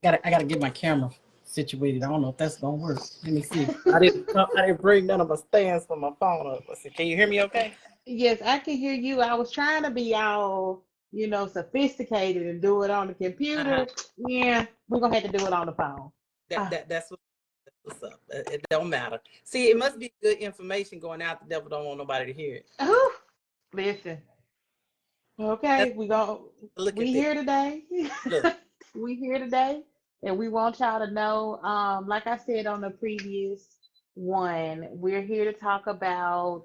I gotta get my camera situated. I don't know if that's gonna work. Let me see. I didn't bring none of my stands for my phone up. Let's see. Can you hear me okay? Yes, I can hear you. I was trying to be all, sophisticated and do it on the Uh-huh. computer. Yeah, we're gonna have to do it on the phone. That Ah, that that's what, that's what's up. It don't matter. See, it must be good information going out. The devil don't want nobody to hear it. whew, listen. That's Okay, look at we this. here today. Look. We here today, and we want y'all to know, like I said on the previous one, we're here to talk about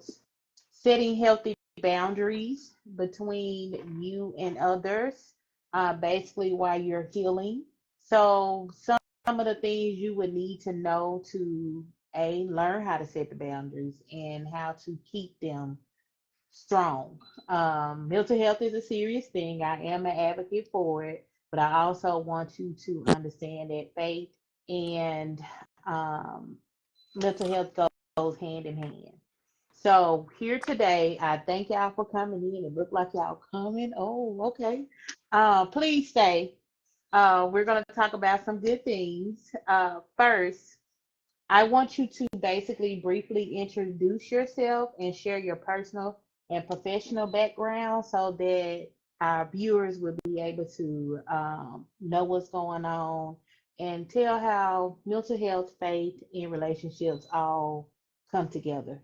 setting healthy boundaries between you and others, basically while you're healing. So some of the things you would need to know to learn how to set the boundaries and how to keep them strong. Mental health is a serious thing. I am an advocate for it, but I also want you to understand that faith and um, mental health goes hand in hand. So here today, I thank y'all for coming in. It looked like y'all coming. Oh, okay. Please stay. We're going to talk about some good things. First, I want you to basically briefly introduce yourself and share your personal and professional background so that our viewers will be able to know what's going on and tell how mental health, faith, and relationships all come together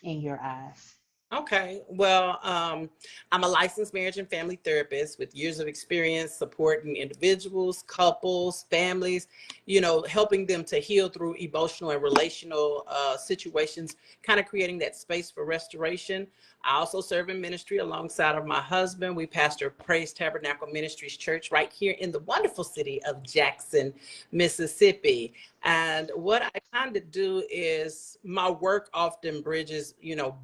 in your eyes. Okay. Well, I'm a licensed marriage and family therapist with years of experience supporting individuals, couples, families, helping them to heal through emotional and relational situations, kind of creating that space for restoration. I also serve in ministry alongside of my husband. We pastor Praise Tabernacle Ministries Church right here in the wonderful city of Jackson, Mississippi. And what I kind of do is my work often bridges,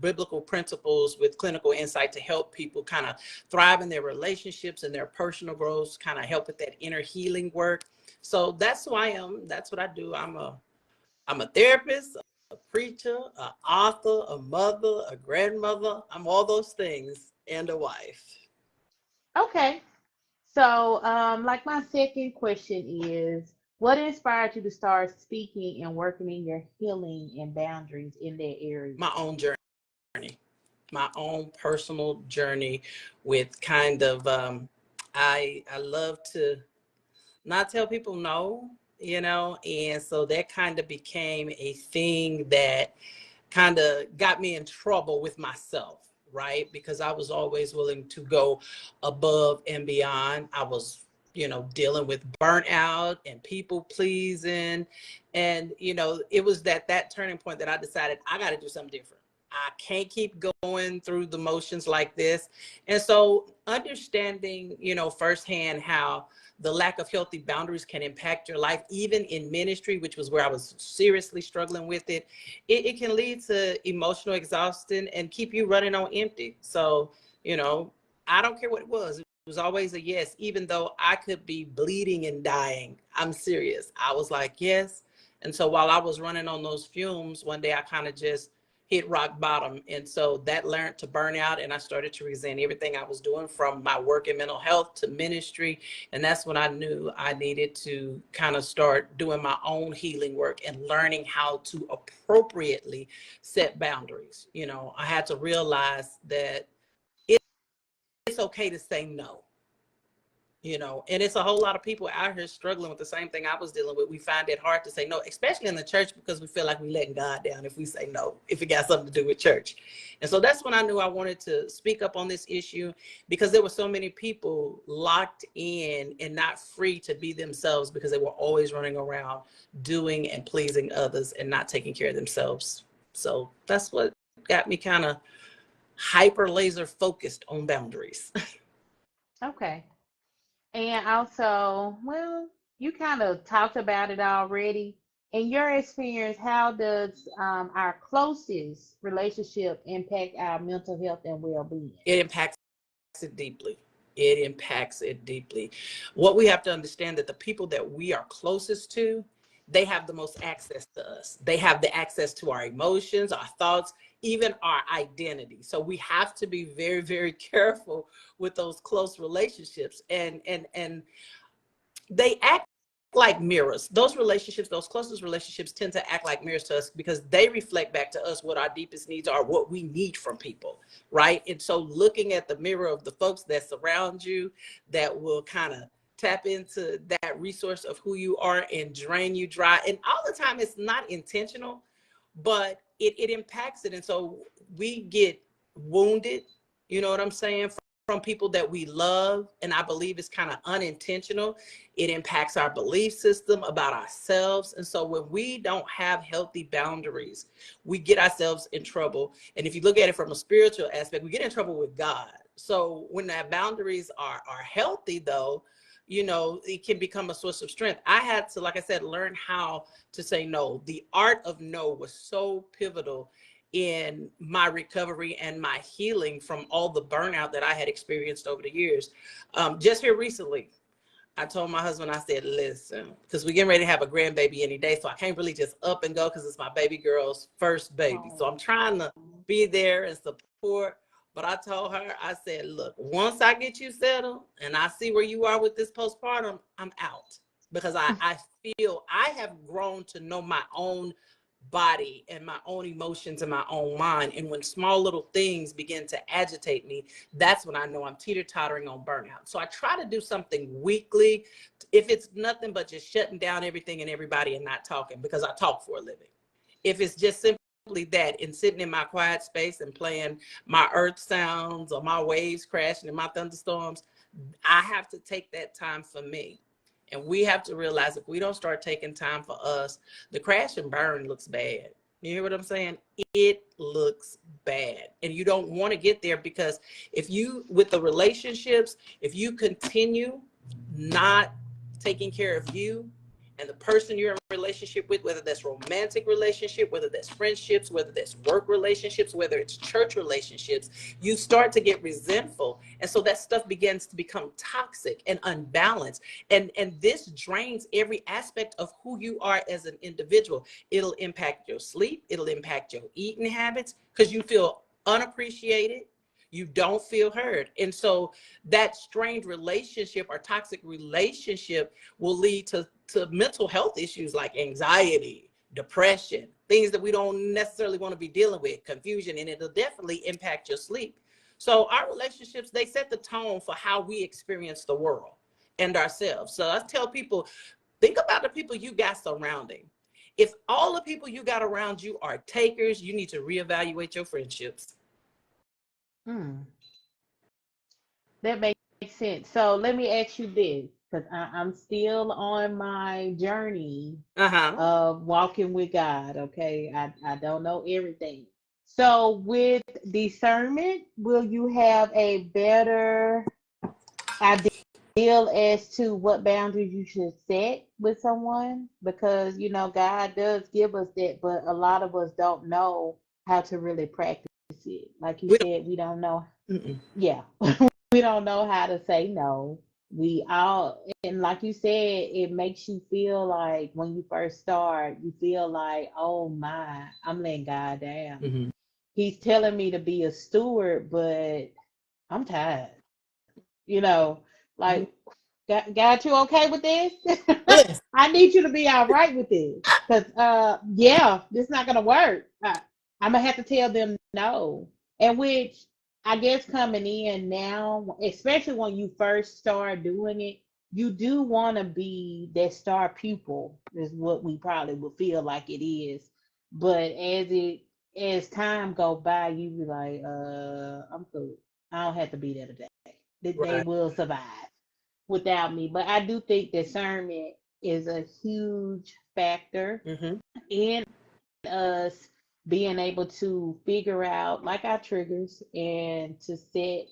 biblical principles with clinical insight to help people kind of thrive in their relationships and their personal growth, kind of help with that inner healing work. So that's who I am. That's what I do. I'm a therapist, a preacher, an author, a mother, a grandmother. I'm all those things and a wife. Okay. So, like my second question is, what inspired you to start speaking and working in your healing and boundaries in that area? My own journey, my own personal journey with kind of I love to not tell people no, and so that kind of became a thing that kind of got me in trouble with myself, right? Because I was always willing to go above and beyond. I was, dealing with burnout and people pleasing. And, it was that turning point that I decided I got to do something different. I can't keep going through the motions like this. And so understanding, firsthand how the lack of healthy boundaries can impact your life, even in ministry, which was where I was seriously struggling with it. It can lead to emotional exhaustion and keep you running on empty. So, you know, I don't care what it was. It was always a yes, even though I could be bleeding and dying. I'm serious. I was like, yes. And so while I was running on those fumes, one day I kind of just hit rock bottom. And so that learned to burn out. And I started to resent everything I was doing, from my work in mental health to ministry. And that's when I knew I needed to kind of start doing my own healing work and learning how to appropriately set boundaries. I had to realize that it's okay to say no. And it's a whole lot of people out here struggling with the same thing I was dealing with. We find it hard to say no, especially in the church, because we feel like we're letting God down if we say no, if it got something to do with church. And so that's when I knew I wanted to speak up on this issue, because there were so many people locked in and not free to be themselves because they were always running around doing and pleasing others and not taking care of themselves. So that's what got me kind of hyper laser focused on boundaries. Okay. And also, well, you kind of talked about it already. In your experience, how does our closest relationship impact our mental health and well-being? It impacts it deeply. It impacts it deeply. What we have to understand, that the people that we are closest to, they have the most access to us. They have the access to our emotions, our thoughts, even our identity. So we have to be very, very careful with those close relationships. And they act like mirrors. Those relationships, those closest relationships tend to act like mirrors to us because they reflect back to us what our deepest needs are, what we need from people, right? And so looking at the mirror of the folks that surround you that will kind of tap into that resource of who you are and drain you dry. And all the time it's not intentional, but it impacts it. And so we get wounded, you know what I'm saying, from people that we love. And I believe it's kind of unintentional. It impacts our belief system about ourselves. And so when we don't have healthy boundaries, we get ourselves in trouble. And if you look at it from a spiritual aspect, we get in trouble with God. So when that boundaries are healthy though, you know, it can become a source of strength. I had to, like I said, learn how to say no. The art of no was so pivotal in my recovery and my healing from all the burnout that I had experienced over the years. Just here recently, I told my husband, I said, listen, because we're getting ready to have a grandbaby any day, so I can't really just up and go because it's my baby girl's first baby. So I'm trying to be there and support. But I told her, I said, look, once I get you settled and I see where you are with this postpartum, I'm out. Because I feel I have grown to know my own body and my own emotions and my own mind. And when small little things begin to agitate me, that's when I know I'm teeter-tottering on burnout. So I try to do something weekly. If it's nothing but just shutting down everything and everybody and not talking, because I talk for a living. If it's just simply that and sitting in my quiet space and playing my earth sounds or my waves crashing and my thunderstorms, I have to take that time for me. And we have to realize if we don't start taking time for us, the crash and burn looks bad. You hear what I'm saying? It looks bad. And you don't want to get there because if you, with the relationships, if you continue not taking care of you and the person you're in a relationship with, whether that's romantic relationship, whether that's friendships, whether that's work relationships, whether it's church relationships, you start to get resentful. And so that stuff begins to become toxic and unbalanced. And this drains every aspect of who you are as an individual. It'll impact your sleep. It'll impact your eating habits because you feel unappreciated. You don't feel heard. And so that strained relationship or toxic relationship will lead to mental health issues like anxiety, depression, things that we don't necessarily want to be dealing with, confusion, and it'll definitely impact your sleep. So our relationships, they set the tone for how we experience the world and ourselves. So I tell people, think about the people you got surrounding. If all the people you got around you are takers, you need to reevaluate your friendships. That makes sense. So let me ask you this, because I'm still on my journey of walking with God. Okay, I don't know everything. So with discernment, will you have a better idea as to what boundaries you should set with someone? Because you know God does give us that, but a lot of us don't know how to really practice it. Like you said, we don't know. Yeah. We don't know how to say no. We all, and like you said, it makes you feel like when you first start, you feel like, oh my, I'm letting God down. He's telling me to be a steward, but I'm tired. You know, like, God, you okay with this? Yes. I need you to be all right with this. Because, yeah, this is not going to work. I'm going to have to tell them no. And which I guess coming in now, especially when you first start doing it, you do want to be that star pupil, is what we probably would feel like it is. But as time go by, you be like, I'm cool. I don't have to be there today. They will survive without me. But I do think discernment is a huge factor in us being able to figure out like our triggers and to set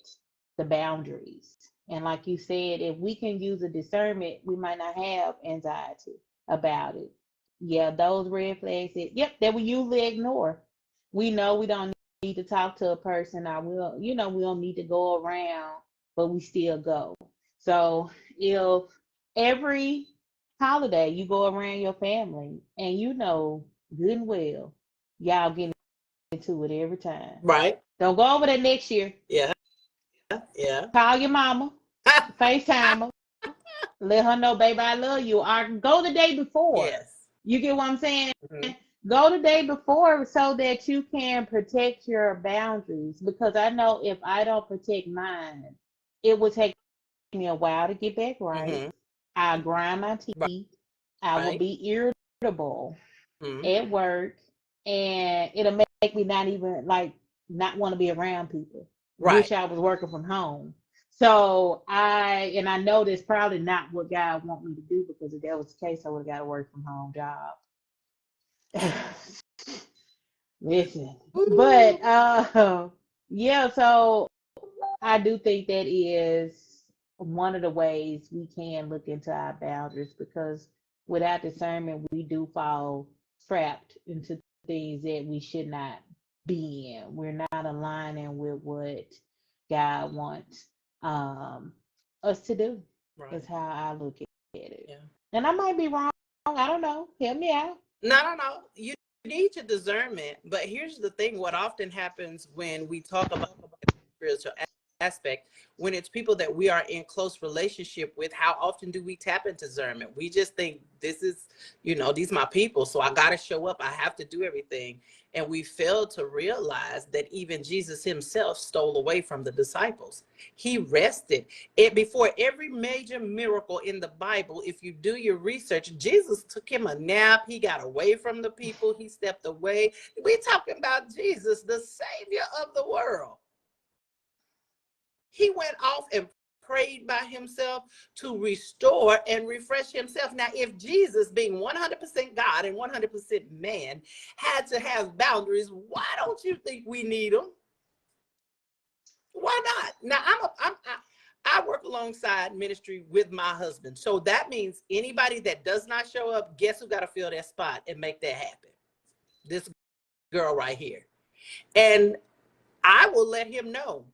the boundaries. And like you said, if we can use a discernment, we might not have anxiety about it. Yeah, those red flags that we usually ignore. We know we don't need to talk to a person, or we don't need to go around, but we still go. So if every holiday you go around your family and you know good and well y'all get into it every time. Right. Don't go over there next year. Yeah. Yeah. Call your mama, FaceTime her, Let her know, baby, I love you. Or go the day before. Yes. You get what I'm saying? Hmm. Go the day before so that you can protect your boundaries. Because I know if I don't protect mine, it will take me a while to get back right. Hmm. I'll grind my teeth. I will Right. be irritable Hmm. at work, and it'll make me not even like not want to be around people. Right. Wish I was working from home. So I know that's probably not what God want me to do, because if that was the case, I would have got a work from home job. Listen, but Ooh. yeah, so I do think that is one of the ways we can look into our boundaries, because without discernment, we do fall trapped into things that we should not be in. We're not aligning with what God wants us to do. Is Right. how I look at it. Yeah. And I might be wrong. I don't know. Help me out. No, no, no. You need your discernment. But here's the thing: what often happens when we talk about spiritual aspect, when it's people that we are in close relationship with, how often do we tap into discernment? We just think this is, these my people, so I got to show up, I have to do everything. And we fail to realize that even Jesus himself stole away from the disciples. He rested. Before every major miracle in the Bible, if you do your research, Jesus took him a nap. He got away from the people. He stepped away. We're talking about Jesus, the Savior of the world. He went off and prayed by himself to restore and refresh himself. Now, if Jesus, being 100% God and 100% man, had to have boundaries, why don't you think we need them? Why not? Now, I work alongside ministry with my husband. So that means anybody that does not show up, guess who got to fill that spot and make that happen? This girl right here. And I will let him know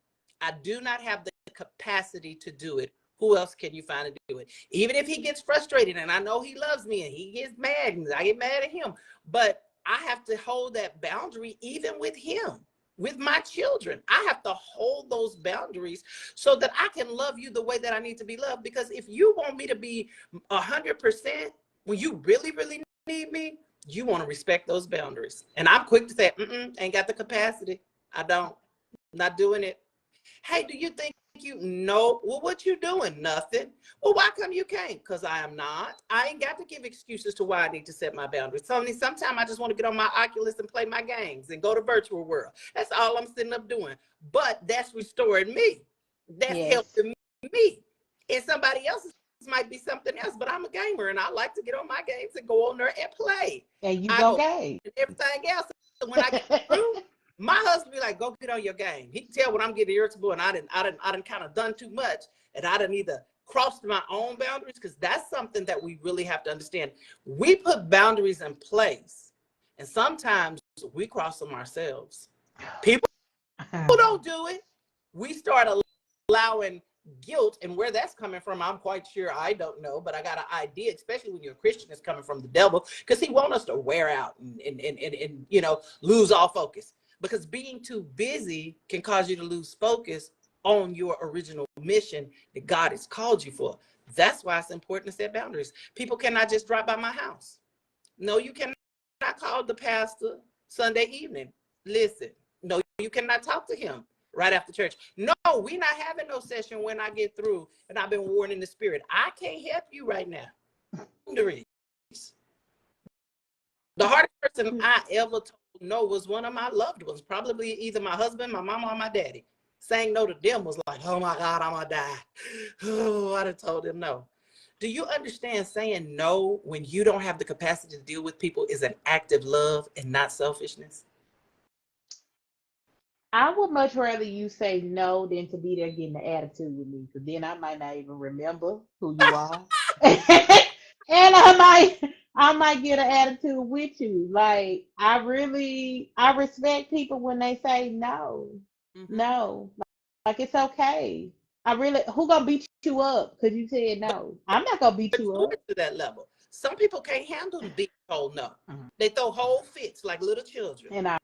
I do not have the capacity to do it. Who else can you find to do it? Even if he gets frustrated, and I know he loves me and he gets mad and I get mad at him, but I have to hold that boundary even with him, with my children. I have to hold those boundaries so that I can love you the way that I need to be loved. Because if you want me to be 100% when you really, really need me, you want to respect those boundaries. And I'm quick to say, ain't got the capacity. I don't. Not doing it. Hey, do you think you know? Well, what you doing? Nothing. Well, why come you can't? Because I am not. I ain't got to give excuses to why I need to set my boundaries. Sometimes I just want to get on my Oculus and play my games and go to virtual world. That's all I'm sitting up doing. But that's restoring me. That's Yes. helping me. And somebody else's might be something else, but I'm a gamer and I like to get on my games and go on there and play. And you I go go game. and everything else. So when I get through, my husband be like, go get on your game. He can tell when I'm getting irritable and I didn't kind of done too much, and I didn't either crossed my own boundaries, because that's something that we really have to understand. We put boundaries in place, and sometimes we cross them ourselves. People don't do it. We start allowing guilt, and where that's coming from, I'm quite sure I don't know, but I got an idea, especially when you're a Christian, it's coming from the devil, because he wants us to wear out and lose all focus. Because being too busy can cause you to lose focus on your original mission that God has called you for. That's why it's important to set boundaries. People cannot just drop by my house. No, you cannot call the pastor Sunday evening. Listen, no, you cannot talk to him right after church. No, we're not having no session when I get through and I've been warned in the spirit. I can't help you right now. Boundaries. The hardest person I ever told no was one of my loved ones, probably either my husband, my mama, or my daddy. Saying no to them was like, oh my God, I'm gonna die. Oh, I'd have told them no. Do you understand saying no when you don't have the capacity to deal with people is an act of love and not selfishness? I would much rather you say no than to be there getting the attitude with me, because then I might not even remember who you are. And I might get an attitude with you. Like I respect people when they say no. Mm-hmm. No. Like it's okay. Who gonna beat you up because you said no? I'm not gonna beat you Mature up. to that level. Some people can't handle the being told no. Mhm. They throw whole fits like little children. And I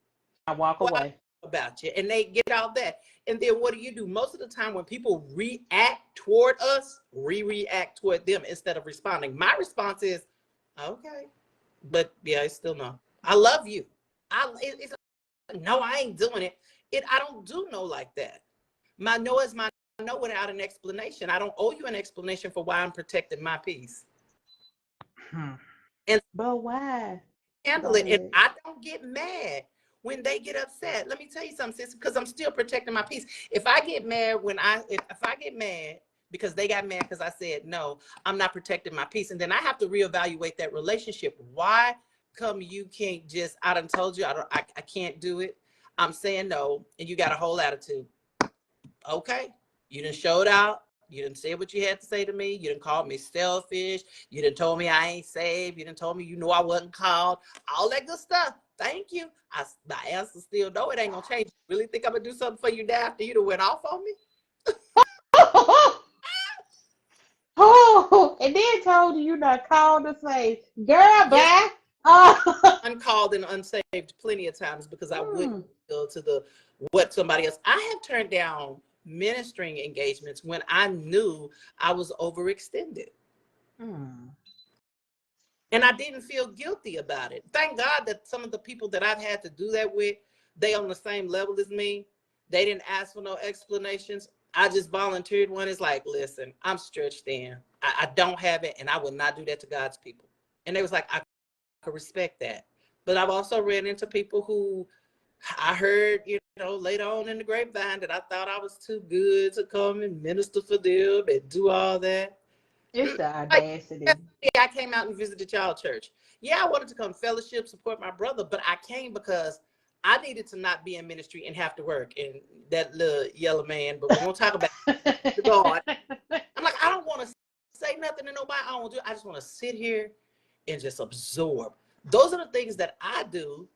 walk Why? away. about you, and they get all that. And then what do? Most of the time when people react toward us, we react toward them instead of responding. My response is, okay, but yeah, I still no. I love you. It's no, I ain't doing it. I don't do no like that. My no is my no without an explanation. I don't owe you an explanation for why I'm protecting my peace. And But why? handle it. And I don't get mad when they get upset. Let me tell you something, sis, because I'm still protecting my peace. If I get mad if I get mad because they got mad because I said no, I'm not protecting my peace. And then I have to reevaluate that relationship. Why come you can't just, I done told you I can't do it. I'm saying no, and you got a whole attitude. Okay, you done showed out. You didn't say what you had to say to me. You didn't call me selfish. You didn't told me I ain't saved. You didn't told me you know I wasn't called. All that good stuff. Thank you. My answer still no, it ain't gonna change. You really think I'm gonna do something for you now after you done went off on me? Oh, and then told you not called to say, girl, Yes, bye. uncalled and unsaved plenty of times because I wouldn't go to what somebody else. I have turned down ministering engagements when I knew I was overextended. And I didn't feel guilty about it. Thank God that some of the people that I've had to do that with, they on the same level as me. They didn't ask for no explanations. I just volunteered one. It's like, listen, I'm stretched thin. I don't have it, and I would not do that to God's people. And they was like, I could respect that. But I've also ran into people who I heard, later on in the grapevine that I thought I was too good to come and minister for them and do all that. It's the Like, audacity. I came out and visited y'all church. Yeah, I wanted to come fellowship, support my brother, but I came because I needed to not be in ministry and have to work. And that little yellow man, but we won't talk about the God. I'm like, I don't want to say nothing to nobody. I don't want to do it. I just want to sit here and just absorb. Those are the things that I do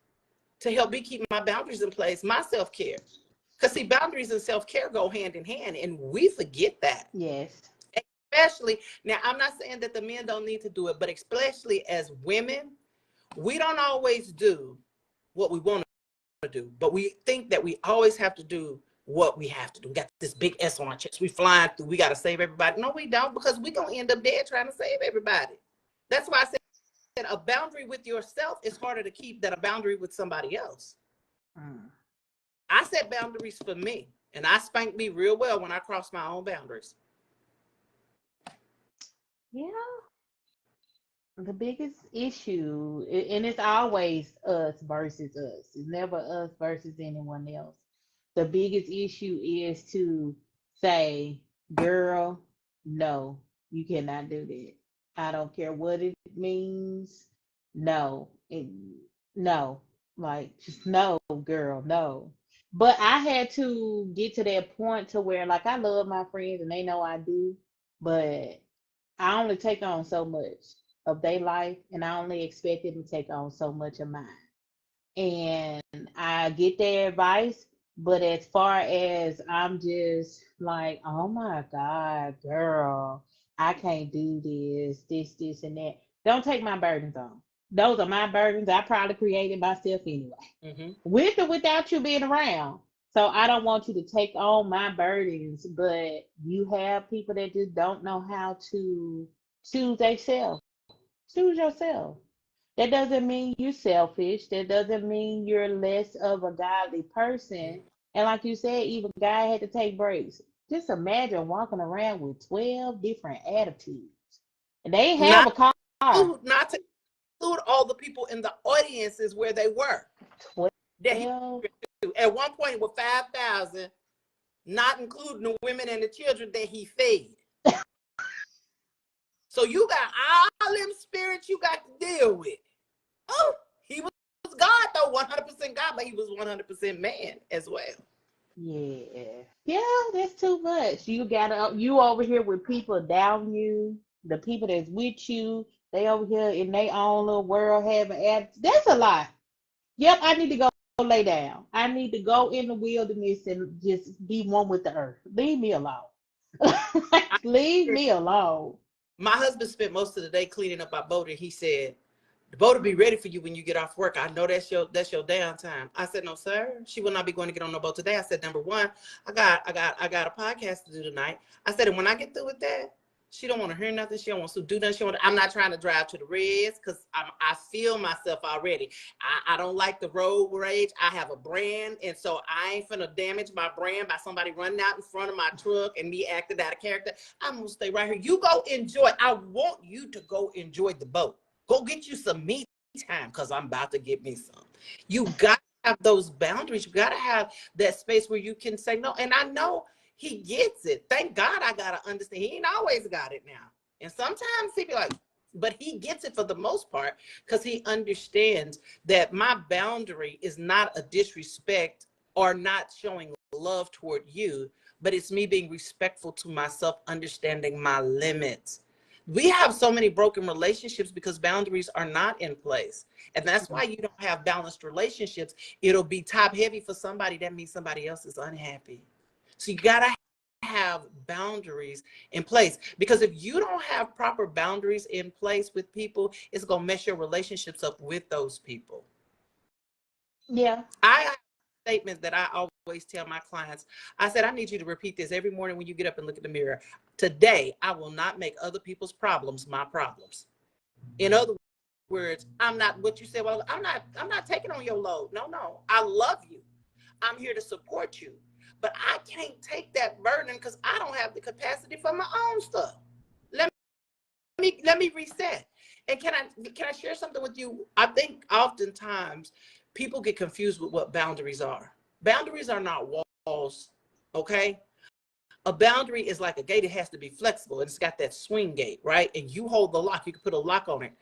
to help me keep my boundaries in place, my self-care. Because see, boundaries and self-care go hand in hand, and we forget that. Yes. Especially, now I'm not saying that the men don't need to do it, but especially as women, we don't always do what we want to do, but we think that we always have to do what we have to do. We got this big S on our chest. We flying through. We got to save everybody. No, we don't, because we're going to end up dead trying to save everybody. That's why I said a boundary with yourself is harder to keep than a boundary with somebody else. I set boundaries for me, and I spanked me real well when I crossed my own boundaries. Yeah. The biggest issue, and it's always us versus us. It's never us versus anyone else. The biggest issue is to say, girl, no, you cannot do that. I don't care what it means. No, no, like just no, girl, no. But I had to get to that point to where, like, I love my friends and they know I do, but I only take on so much of their life, and I only expect them to take on so much of mine. And I get their advice, but as far as I'm just like, oh my God, girl, I can't do this, and that. Don't take my burdens on. Those are my burdens. I probably created myself anyway, with or without you being around. So I don't want you to take on my burdens, but you have people that just don't know how to choose themselves. Choose yourself. That doesn't mean you're selfish. That doesn't mean you're less of a godly person. And like you said, even God had to take breaks. Just imagine walking around with 12 different attitudes. And they have Not a car. not to include all the people in the audiences where they were. 12. That he, at one point with 5,000, not including the women and the children that he fed. So you got all them spirits you got to deal with. Oh, he was God though, 100% God, but he was 100% man as well. Yeah. Yeah, that's too much. You over here with people down you, the people that's with you, they over here in their own little world having attitude. That's a lot. Yep, I need to go lay down. I need to go in the wilderness and just be one with the earth. Leave me alone. Leave me alone. My husband spent most of the day cleaning up our boat, and he said, The boat will be ready for you when you get off work. I know that's your downtime. I said, no, sir. She will not be going to get on the boat today. I said, number one, I got a podcast to do tonight. I said, and when I get through with that, she don't want to hear nothing. She don't want to do nothing. I'm not trying to drive to the Reds because I feel myself already. I don't like the road rage. I have a brand, and so I ain't finna damage my brand by somebody running out in front of my truck and me acting out of character. I'm gonna stay right here. You go enjoy. I want you to go enjoy the boat. Go get you some me time because I'm about to get me some. You got to have those boundaries. You got to have that space where you can say no. And I know he gets it. Thank God I got to understand. He ain't always got it now. And sometimes he be like, but he gets it for the most part because he understands that my boundary is not a disrespect or not showing love toward you, but it's me being respectful to myself, understanding my limits. We have so many broken relationships because boundaries are not in place. And that's why you don't have balanced relationships. It'll be top heavy for somebody. That means somebody else is unhappy. So you got to have boundaries in place, because if you don't have proper boundaries in place with people, it's going to mess your relationships up with those people. Yeah. I have a statement that I always tell my clients. I said, I need you to repeat this every morning when you get up and look in the mirror. Today, I will not make other people's problems my problems. In other words, I'm not what you said. Well, I'm not taking on your load. No. I love you. I'm here to support you. But I can't take that burden because I don't have the capacity for my own stuff. Let me reset. And can I share something with you? I think oftentimes people get confused with what boundaries are. Boundaries are not walls, okay? A boundary is like a gate. It has to be flexible, and it's got that swing gate, right? And you hold the lock. You can put a lock on it.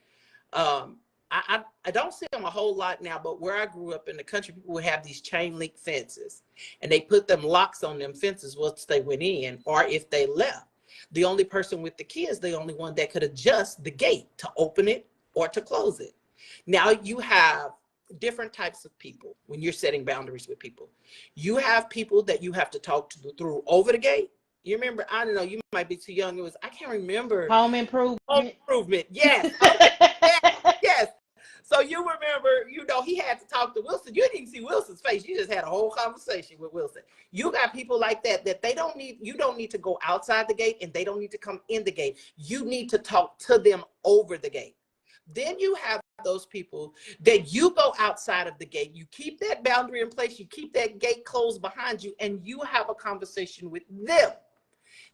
I don't see them a whole lot now, but where I grew up in the country, people would have these chain link fences, and they put them locks on them fences once they went in, or if they left. The only person with the key is the only one that could adjust the gate to open it or to close it. Now you have different types of people when you're setting boundaries with people. You have people that you have to talk to through over the gate. You remember, I don't know, you might be too young. I can't remember. Home Improvement. Home Improvement, yes. yes. So you remember, he had to talk to Wilson. You didn't even see Wilson's face. You just had a whole conversation with Wilson. You got people like that you don't need to go outside the gate, and they don't need to come in the gate. You need to talk to them over the gate. Then you have those people that you go outside of the gate. You keep that boundary in place. You keep that gate closed behind you, and you have a conversation with them.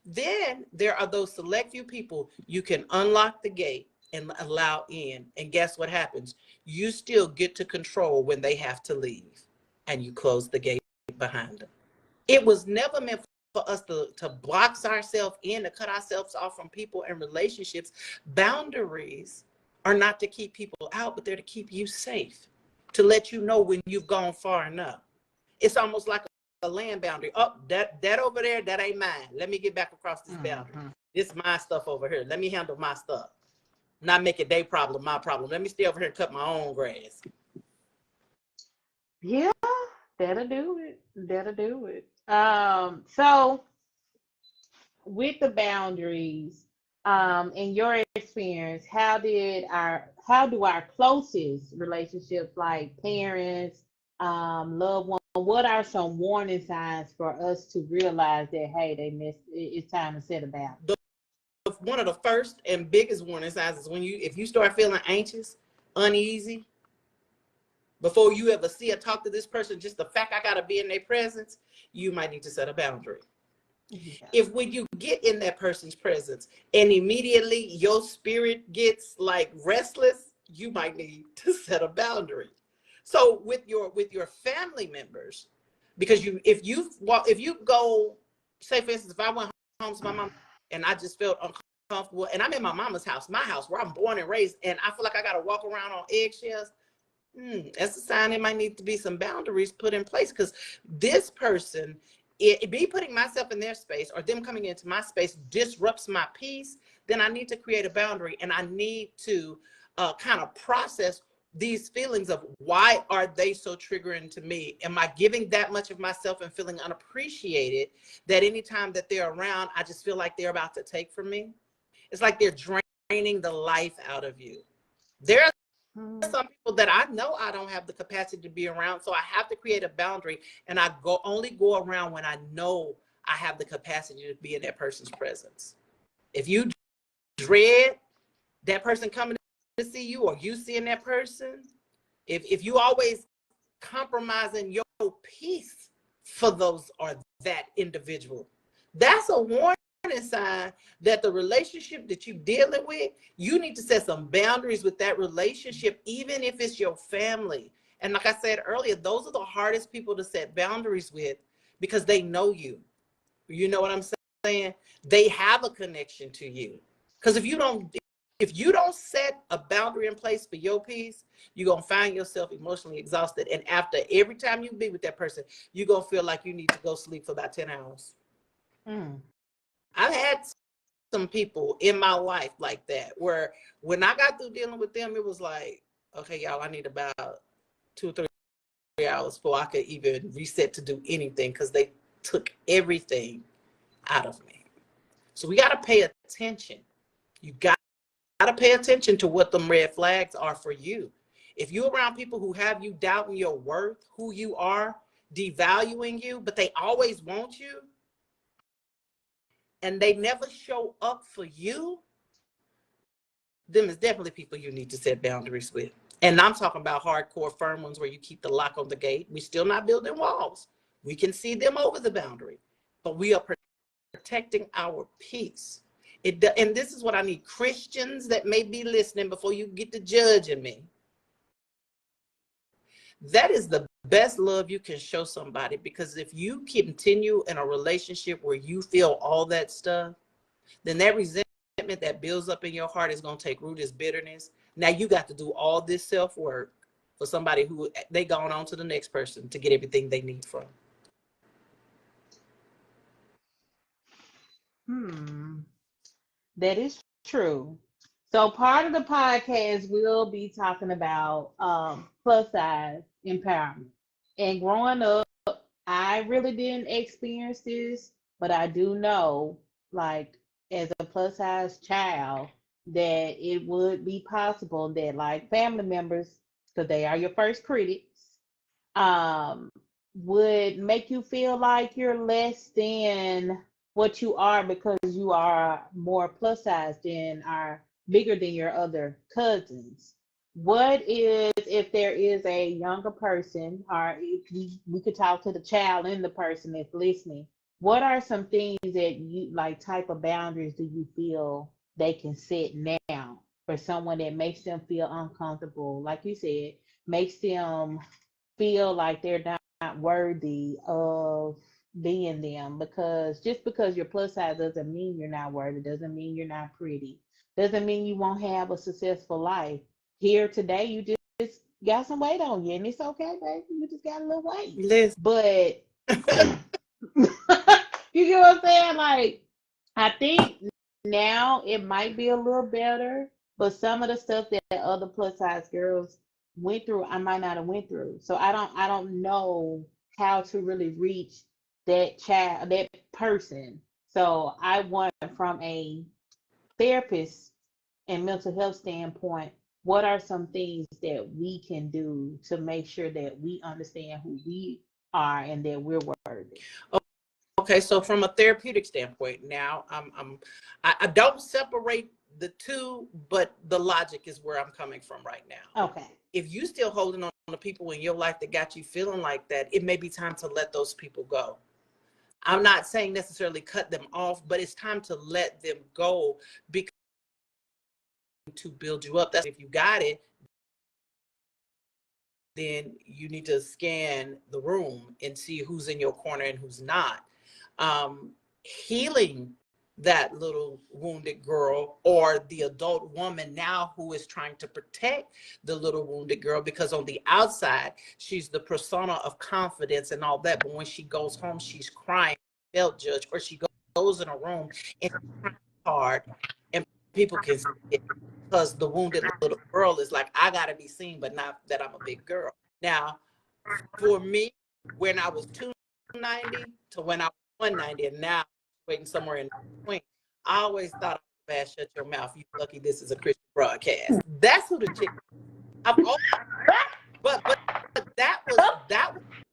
Then there are those select few people you can unlock the gate and allow in. And guess what happens? You still get to control when they have to leave, and you close the gate behind them. It was never meant for us to box ourselves in, to cut ourselves off from people and relationships. Boundaries are not to keep people out, but they're to keep you safe, to let you know when you've gone far enough. It's almost like a land boundary. Oh, that over there, that ain't mine. Let me get back across this boundary. This is my stuff over here. Let me handle my stuff. Not make it their problem, my problem. Let me stay over here and cut my own grass. Yeah, that'll do it. So with the boundaries, in your experience, how do our closest relationships, like parents, loved ones, what are some warning signs for us to realize that, hey, it's time to set a boundary? One of the first and biggest warning signs is if you start feeling anxious, uneasy, before you ever see or talk to this person, just the fact I gotta be in their presence, you might need to set a boundary. Yeah. If when you get in that person's presence and immediately your spirit gets like restless, you might need to set a boundary. So with your family members, because if you go, say for instance, if I went home to my mom and I just felt uncomfortable, and I'm in my mama's house, my house where I'm born and raised, and I feel like I got to walk around on eggshells, that's a sign there might need to be some boundaries put in place, because this person, be putting myself in their space or them coming into my space disrupts my peace. Then I need to create a boundary, and I need to kind of process these feelings of why are they so triggering to me? Am I giving that much of myself and feeling unappreciated that anytime that they're around, I just feel like they're about to take from me? It's like they're draining the life out of you. There are some people that I know I don't have the capacity to be around, so I have to create a boundary, and I only go around when I know I have the capacity to be in that person's presence. If you dread that person coming to see you, or you seeing that person, if you always compromising your peace for those or that individual, that's a warning sign that the relationship that you're dealing with, you need to set some boundaries with that relationship, even if it's your family. And like I said earlier, those are the hardest people to set boundaries with, because they know you. You know what I'm saying? They have a connection to you. Because if you don't set a boundary in place for your peace, you're going to find yourself emotionally exhausted. And after every time you be with that person, you're going to feel like you need to go sleep for about 10 hours. I've had some people in my life like that, where when I got through dealing with them, it was like, okay, y'all, I need about 2 or 3 hours before I could even reset to do anything, because they took everything out of me. So we got to pay attention. You got to pay attention to what them red flags are for you. If you're around people who have you doubting your worth, who you are, devaluing you, but they always want you, and they never show up for you, them is definitely people you need to set boundaries with. And I'm talking about hardcore firm ones where you keep the lock on the gate. We're still not building walls. We can see them over the boundary, but we are protecting our peace. And this is what I need Christians that may be listening before you get to judging me. That is the best love you can show somebody, because if you continue in a relationship where you feel all that stuff, then that resentment that builds up in your heart is going to take root as bitterness. Now you got to do all this self-work for somebody who they gone on to the next person to get everything they need from. That is true. So part of the podcast will be talking about plus size empowerment. And growing up, I really didn't experience this, but I do know, like, as a plus size child, that it would be possible that, like, family members, because they are your first critics, um, would make you feel like you're less than what you are because you are more plus size than are bigger than your other cousins. What is, if there is a younger person, or if we could talk to the child and the person that's listening, what are some things that you like, type of boundaries do you feel they can set now for someone that makes them feel uncomfortable, like you said, makes them feel like they're not worthy of being them? Because just because you're plus size doesn't mean you're not worthy, doesn't mean you're not pretty, doesn't mean you won't have a successful life. Here today, you just got some weight on you, and it's okay, baby. You just got a little weight. Listen. But you get what I'm saying? Like, I think now it might be a little better, but some of the stuff that other plus size girls went through, I might not have went through. So I don't know how to really reach that child, that person. So I want, from a therapist and mental health standpoint, what are some things that we can do to make sure that we understand who we are and that we're worthy? Okay, so from a therapeutic standpoint, now I don't separate the two, but the logic is where I'm coming from right now. Okay. If you still holding on to people in your life that got you feeling like that, it may be time to let those people go. I'm not saying necessarily cut them off, but it's time to let them go, because to build you up. That's if you got it, then you need to scan the room and see who's in your corner and who's not. Healing that little wounded girl, or the adult woman now who is trying to protect the little wounded girl, because on the outside she's the persona of confidence and all that, but when she goes home she's crying, felt judged, or she goes in a room and she's crying hard, and people can see it, because the wounded little girl is like, I gotta be seen, but not that I'm a big girl. Now, for me, when I was 290 to when I was 190, and now waiting somewhere in between, I always thought, fast, shut your mouth, you lucky this is a Christian broadcast. That's who the chick I've always, but that was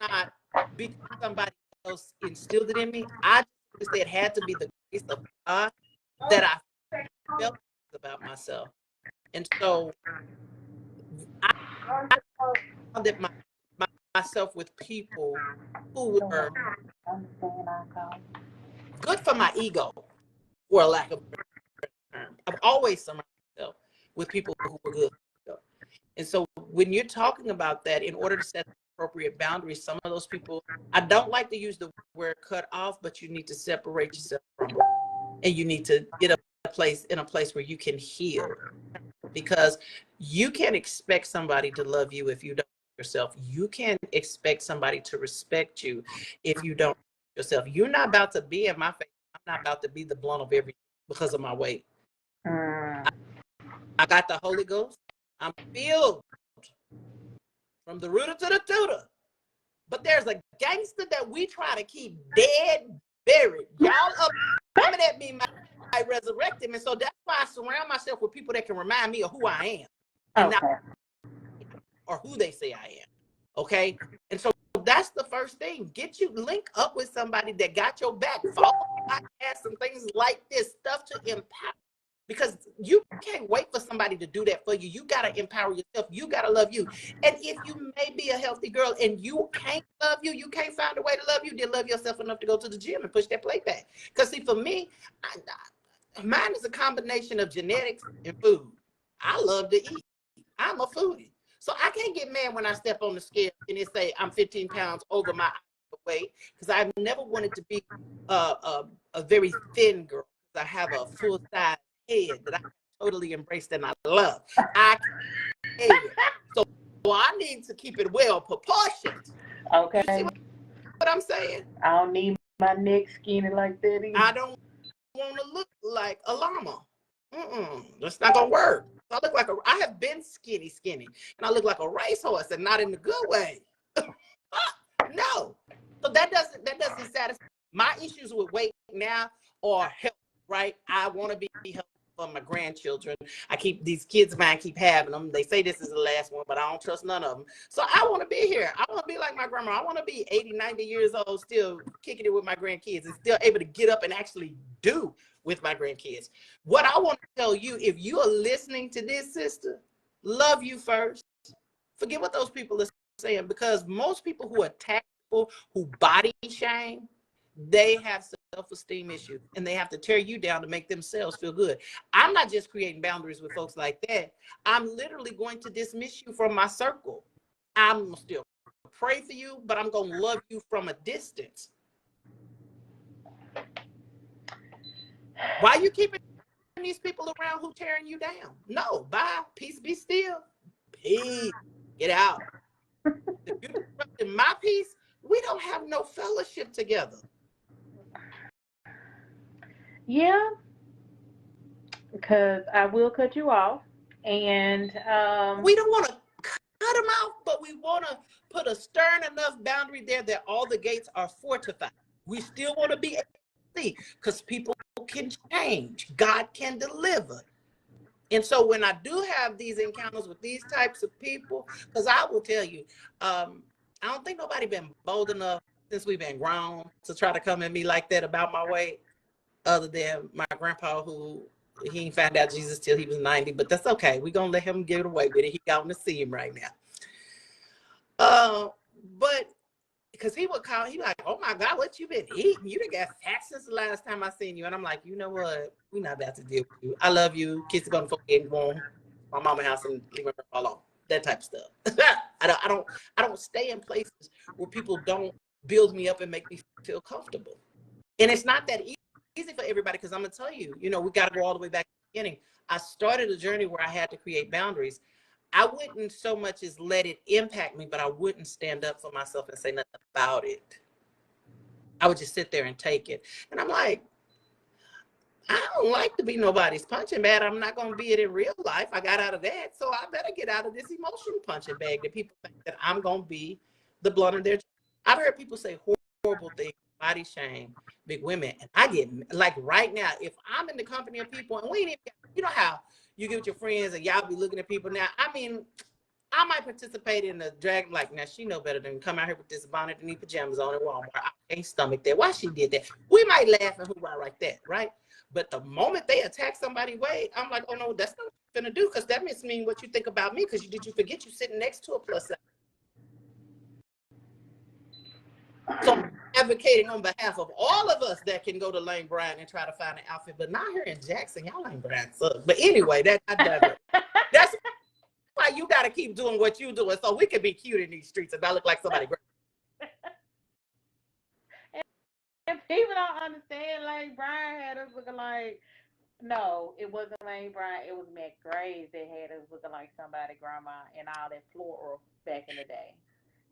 not because somebody else instilled it in me. I just said it had to be the grace of God that I felt about myself. And so I found that myself with people who were good for my ego, for a lack of a term. I've always surrounded myself with people who were good. And so when you're talking about that, in order to set appropriate boundaries, some of those people, I don't like to use the word cut off, but you need to separate yourself from them. And you need to get in a place where you can heal. Because you can't expect somebody to love you if you don't yourself. You can't expect somebody to respect you if you don't yourself. You're not about to be in my face. I'm not about to be the blunt of everything because of my weight. I got the Holy Ghost. I'm filled from the rooter to the tutor. But there's a gangster that we try to keep dead, buried. Y'all up coming at me, might resurrect him. And so that's why I surround myself with people that can remind me of who I am. And not, or who they say I am. Okay? And so that's the first thing. Link up with somebody that got your back. Follow podcasts and things like this, stuff to empower. Because you can't wait for somebody to do that for you. You got to empower yourself. You got to love you. And if you may be a healthy girl and you can't love you, you can't find a way to love you, then love yourself enough to go to the gym and push that plate back. Because see, for me, mine is a combination of genetics and food. I love to eat. I'm a foodie. So I can't get mad when I step on the scale and it say I'm 15 pounds over my weight, because I've never wanted to be a very thin girl. I have a full size head that I totally embraced and I love. So I need to keep it well proportioned. Okay. You see what I'm saying? I don't need my neck skinny like that either. I don't want to look like a llama. That's not gonna work. I have been skinny, and I look like a racehorse, and not in the good way. No. So that doesn't satisfy. My issues with weight now are health, right? I want to be healthy for my grandchildren. These kids of mine keep having them. They say this is the last one, but I don't trust none of them. So I want to be here. I want to be like my grandma. I want to be 80, 90 years old, still kicking it with my grandkids and still able to get up and actually do with my grandkids. What I want to tell you, if you are listening to this, sister, love you first. Forget what those people are saying, because most people who attack people, who body shame, they have self-esteem issues and they have to tear you down to make themselves feel good. I'm not just creating boundaries with folks like that. I'm literally going to dismiss you from my circle. I'm still pray for you, but I'm going to love you from a distance. Why are you keeping these people around who tearing you down? No, bye. Peace, be still. Peace. Get out. If you're disrupting my peace, we don't have no fellowship together. Yeah, because I will cut you off, and we don't want to cut them out, but we want to put a stern enough boundary there that all the gates are fortified. We still want to be see, because people can change. God can deliver. And so when I do have these encounters with these types of people, because I will tell you, I don't think nobody been bold enough since we've been grown to try to come at me like that about my weight, other than my grandpa, who he ain't found out Jesus till he was 90, but that's okay. We're going to let him get away with it. He got to see him right now. But because he would call, he like, oh my God, what you been eating? You done got fat since the last time I seen you. And I'm like, you know what? We're not about to deal with you. I love you. Kids are going to fucking go home my mama house and leave her alone. That type of stuff. I don't stay in places where people don't build me up and make me feel comfortable. And it's not that easy for everybody, because I'm going to tell you, we got to go all the way back to the beginning. I started a journey where I had to create boundaries. I wouldn't so much as let it impact me, but I wouldn't stand up for myself and say nothing about it. I would just sit there and take it. And I'm like, I don't like to be nobody's punching bag. I'm not going to be it in real life. I got out of that. So I better get out of this emotional punching bag that people think that I'm going to be the blunt of their. I've heard people say horrible things, body shame, big women. And I get, like right now, if I'm in the company of people and we ain't even, how you get with your friends and y'all be looking at people now. I mean, I might participate in the drag, like, now she know better than come out here with this bonnet and these pajamas on at Walmart. I can't stomach that. Why she did that? We might laugh and hoorah like that, right? But the moment they attack somebody's weight, I'm like, oh no, that's not what you're gonna do, because that means what you think about me, because did you forget you sitting next to a plus size? So I'm advocating on behalf of all of us that can go to Lane Bryant and try to find an outfit, but not here in Jackson. Y'all Lane Bryant sucks. But anyway, I digress. That's why you got to keep doing what you're doing so we can be cute in these streets and not look like somebody great. And people don't understand, Lane Bryant had us looking like, no, it wasn't Lane Bryant, it was Matt Graves that had us looking like somebody grandma and all that floral back in the day.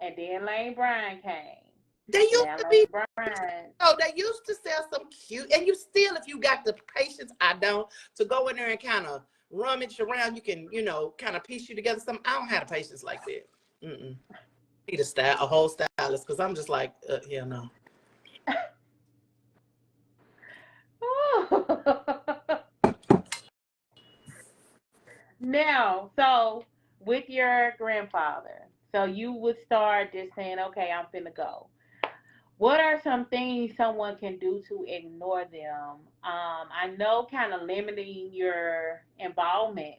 And then Lane Bryant came. They used Now to Lane be, Bryant. oh, they used to sell some cute, and you still, if you got the patience, I don't, to go in there and kind of rummage around, you can, kind of piece you together something. I don't have the patience like that. Need a whole stylist, because I'm just like, yeah, no. Now, so with your grandfather, so you would start just saying, okay, I'm finna go. What are some things someone can do to ignore them? I know kind of limiting your involvement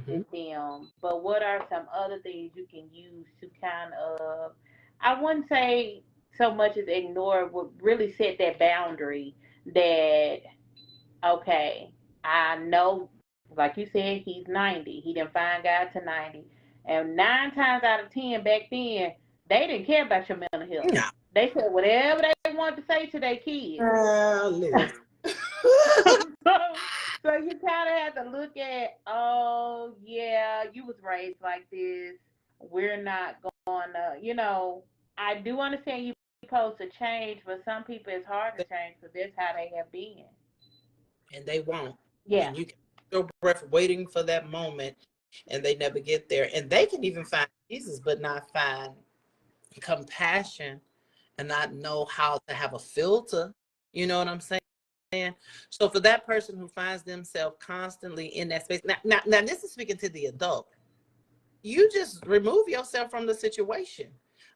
with them, but what are some other things you can use to kind of, I wouldn't say so much as ignore, would really set that boundary that, okay, I know, like you said, he's 90. He didn't find God to 90. And 9 times out of 10 back then, they didn't care about your mental health. No. They said whatever they wanted to say to their kids. So you kind of have to look at, oh, yeah, you was raised like this. We're not going to, I do understand you're supposed to change, but some people it's hard to change because that's how they have been. And they won't. Yeah. And you can your breath waiting for that moment, and they never get there. And they can even find Jesus, but not find compassion and not know how to have a filter. You know what I'm saying? So for that person who finds themselves constantly in that space, now this is speaking to the adult. You just remove yourself from the situation.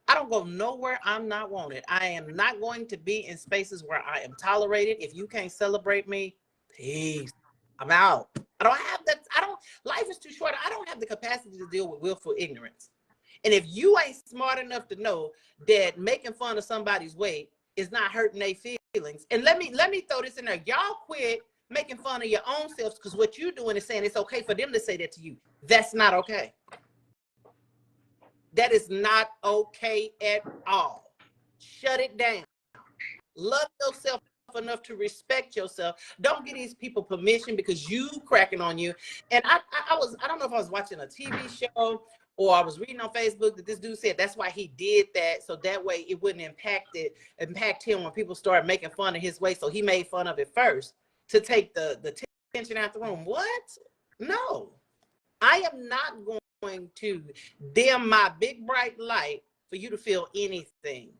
I don't go nowhere I'm not wanted. I am not going to be in spaces where I am tolerated. If you can't celebrate me, peace. I'm out. I don't have that. Life is too short. I don't have the capacity to deal with willful ignorance. And if you ain't smart enough to know that making fun of somebody's weight is not hurting their feelings, and let me throw this in there. Y'all quit making fun of your own selves, because what you're doing is saying it's okay for them to say that to you. That's not okay. That is not okay at all. Shut it down. Love yourself enough to respect yourself. Don't give these people permission because you cracking on you. And I don't know if I was watching a TV show or I was reading on Facebook that this dude said that's why he did that, so that way it wouldn't impact him when people start making fun of his weight. So he made fun of it first to take the tension out the room. What? No, I am not going to dim my big bright light for you to feel anything.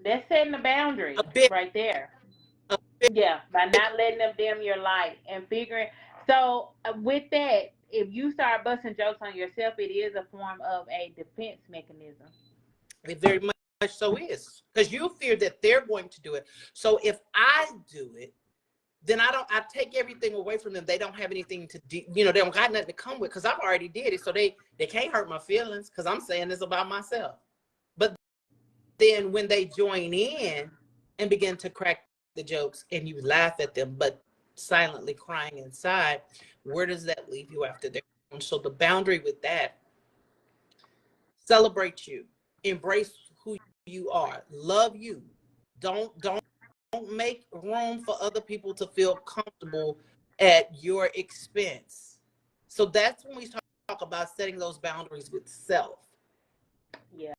That's setting a boundary right there. Yeah, by not letting them dim your light and figuring. So with that, if you start busting jokes on yourself, it is a form of a defense mechanism. It very much so is, because you fear that they're going to do it. So if I do it, then I take everything away from them. They don't have anything to do, they don't got nothing to come with, because I've already did it. So they can't hurt my feelings because I'm saying this about myself. But then when they join in and begin to crack the jokes and you laugh at them, but silently crying inside, where does that leave you after that? And so the boundary with that, celebrate you, embrace who you are, love you. Don't make room for other people to feel comfortable at your expense. So that's when we talk about setting those boundaries with self. Yeah.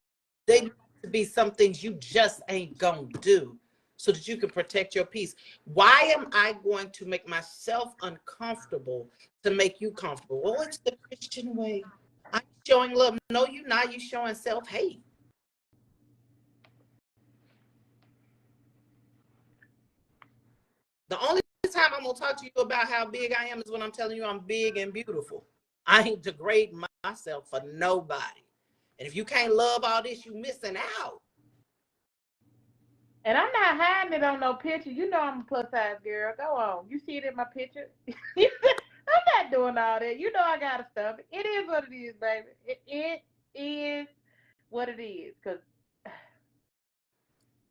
They need to be some things you just ain't gonna do so that you can protect your peace. Why am I going to make myself uncomfortable to make you comfortable? Well, it's the Christian way. I'm showing love. No, you're not. You're showing self-hate. The only time I'm gonna talk to you about how big I am is when I'm telling you I'm big and beautiful. I ain't degrading myself for nobody. And if you can't love all this, you missing out. And I'm not hiding it on no picture. You know I'm a plus size girl. Go on. You see it in my picture? I'm not doing all that. You know I got to stuff it. It is what it is, baby. It is what it is. Because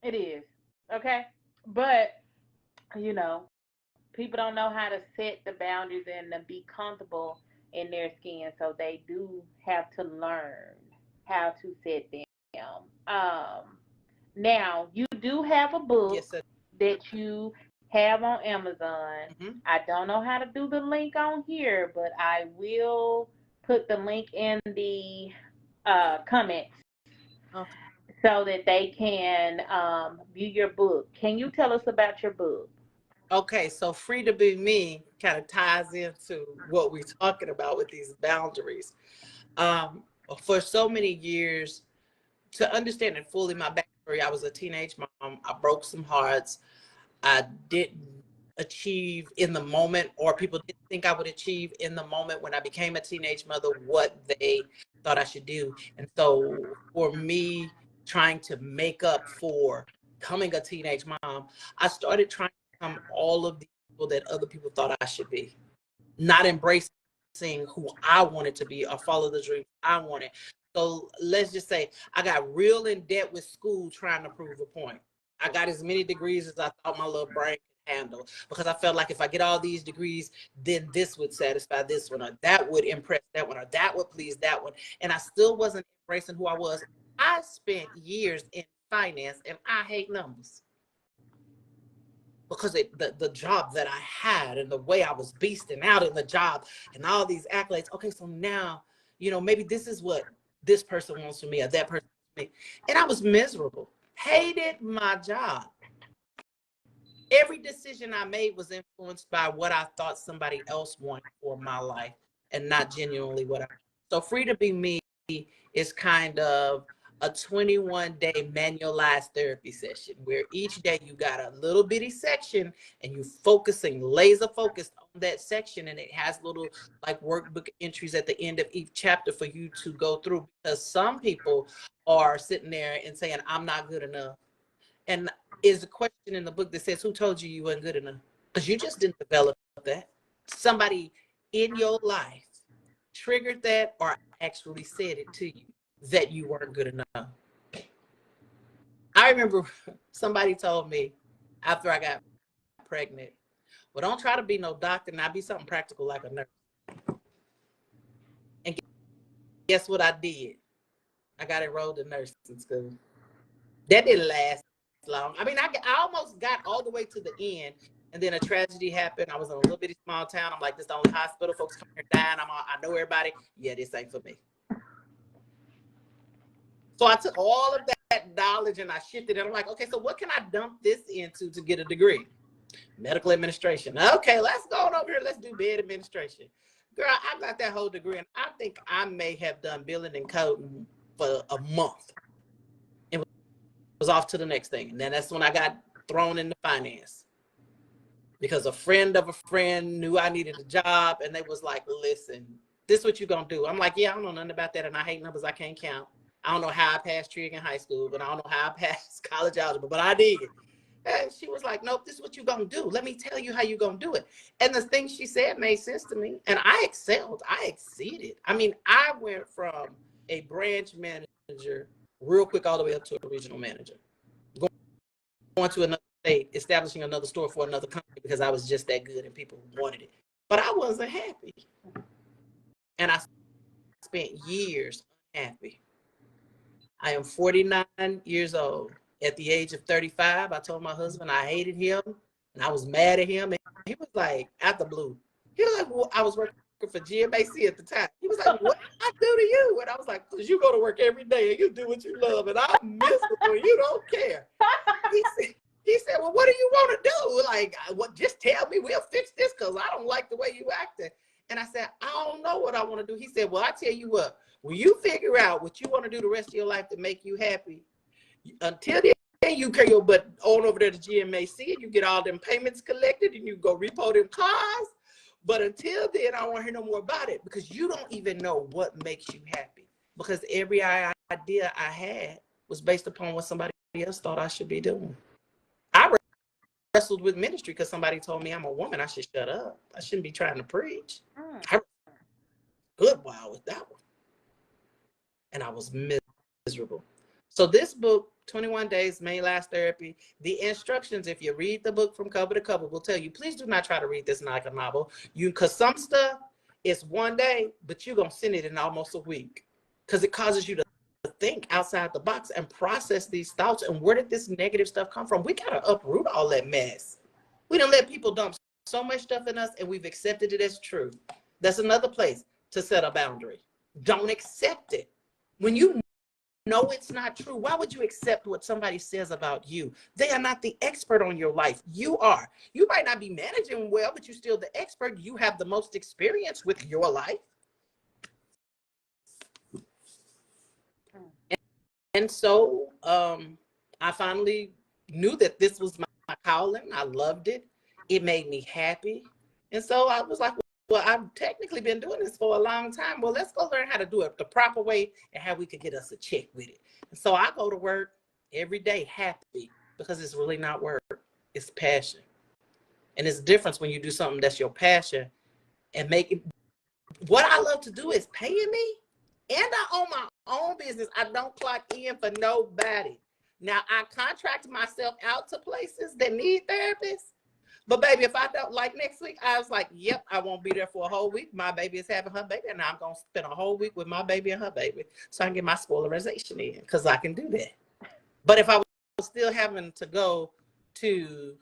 it is. Okay? But, you know, people don't know how to set the boundaries and to be comfortable in their skin. So they do have to learn how to set them. Now, you do have a book Yes, sir. that you have on Amazon. Mhm. I don't know how to do the link on here, but I will put the link in the comments Okay. so that they can view your book. Can you tell us about your book? Okay, so Free to Be Me kind of ties into what we're talking about with these boundaries. Um, for so many years, to understand it fully, my backstory, I was a teenage mom. I broke some hearts. I didn't achieve in the moment, or people didn't think I would achieve in the moment when I became a teenage mother what they thought I should do. And so for me, trying to make up for becoming a teenage mom, I started trying to become all of the people that other people thought I should be, not embracing who I wanted to be or follow the dreams I wanted. So let's just say I got real in debt with school trying to prove a point. I got as many degrees as I thought my little brain could handle, because I felt like if I get all these degrees, then this would satisfy this one, or that would impress that one, or that would please that one. And I still wasn't embracing who I was. I spent years in finance and I hate numbers because the job that I had and the way I was beasting out in the job and all these accolades. Okay, so now, maybe this is what this person wants from me or that person wants from me. And I was miserable, hated my job. Every decision I made was influenced by what I thought somebody else wanted for my life and not genuinely what I. So Free to Be Me is kind of a 21-day manualized therapy session where each day you got a little bitty section and you focusing laser focused on that section, and it has little like workbook entries at the end of each chapter for you to go through, because some people are sitting there and saying I'm not good enough. And is a question in the book that says, who told you you weren't good enough? Because you just didn't develop that. Somebody in your life triggered that or actually said it to you that you weren't good enough. I remember somebody told me after I got pregnant, well, don't try to be no doctor, now be something practical like a nurse. And guess what I did? I got enrolled in nursing school. That didn't last long. I mean, I almost got all the way to the end, and then a tragedy happened. I was in a little bitty small town. I'm like, this is the only hospital. Folks come here dying. I know everybody. Yeah, this ain't for me. So I took all of that knowledge and I shifted it. I'm like, okay, so what can I dump this into to get a degree? Medical administration. Okay, let's go on over here. Let's do bed administration. Girl, I got that whole degree, and I think I may have done billing and coding for a month. It was off to the next thing. And then that's when I got thrown into finance, because a friend of a friend knew I needed a job, and they was like, listen, this is what you gonna do. I'm like, yeah, I don't know nothing about that, and I hate numbers I can't count. I don't know how I passed trig in high school, but I don't know how I passed college algebra, but I did. And she was like, nope, this is what you're going to do. Let me tell you how you're going to do it. And the things she said made sense to me. And I excelled. I exceeded. I mean, I went from a branch manager real quick all the way up to a regional manager. Going to another state, establishing another store for another company because I was just that good and people wanted it. But I wasn't happy. And I spent years unhappy. I am 49 years old. At the age of 35, I told my husband I hated him and I was mad at him. And he was like, out the blue. He was like, well, I was working for GMAC at the time. He was like, what did I do to you? And I was like, because you go to work every day and you do what you love, and I'm miserable. You don't care. He said, well, what do you want to do? Like, what? Just tell me, we'll fix this because I don't like the way you acting. And I said, I don't know what I want to do. He said, well, I tell you what, when you figure out what you want to do the rest of your life to make you happy, until then you carry your butt on over there to GMAC and you get all them payments collected and you go repo them cars. But until then, I don't want to hear no more about it because you don't even know what makes you happy. Because every idea I had was based upon what somebody else thought I should be doing. I wrestled with ministry because somebody told me I'm a woman. I should shut up. I shouldn't be trying to preach. I good while with that one. And I was miserable. So this book, 21 Days May Last Therapy, the instructions, if you read the book from cover to cover, will tell you, please do not try to read this like a novel. Because some stuff is one day, but you're going to send it in almost a week. Because it causes you to think outside the box and process these thoughts. And where did this negative stuff come from? We got to uproot all that mess. We don't let people dump so much stuff in us and we've accepted it as true. That's another place to set a boundary. Don't accept it. When you know it's not true, why would you accept what somebody says about you? They are not the expert on your life. You are. You might not be managing well, but you're still the expert. You have the most experience with your life. And so I finally knew that this was my calling. I loved it. It made me happy. And so I was like, well, I've technically been doing this for a long time. Well, let's go learn how to do it the proper way and how we could get us a check with it. And so I go to work every day happy because it's really not work. It's passion. And it's a difference when you do something that's your passion and make it. What I love to do is paying me. And I own my own business. I don't clock in for nobody. Now, I contract myself out to places that need therapists. But baby, if I don't, like next week, I was like, yep, I won't be there for a whole week. My baby is having her baby, and I'm going to spend a whole week with my baby and her baby so I can get my spoilerization in because I can do that. But if I was still having to go to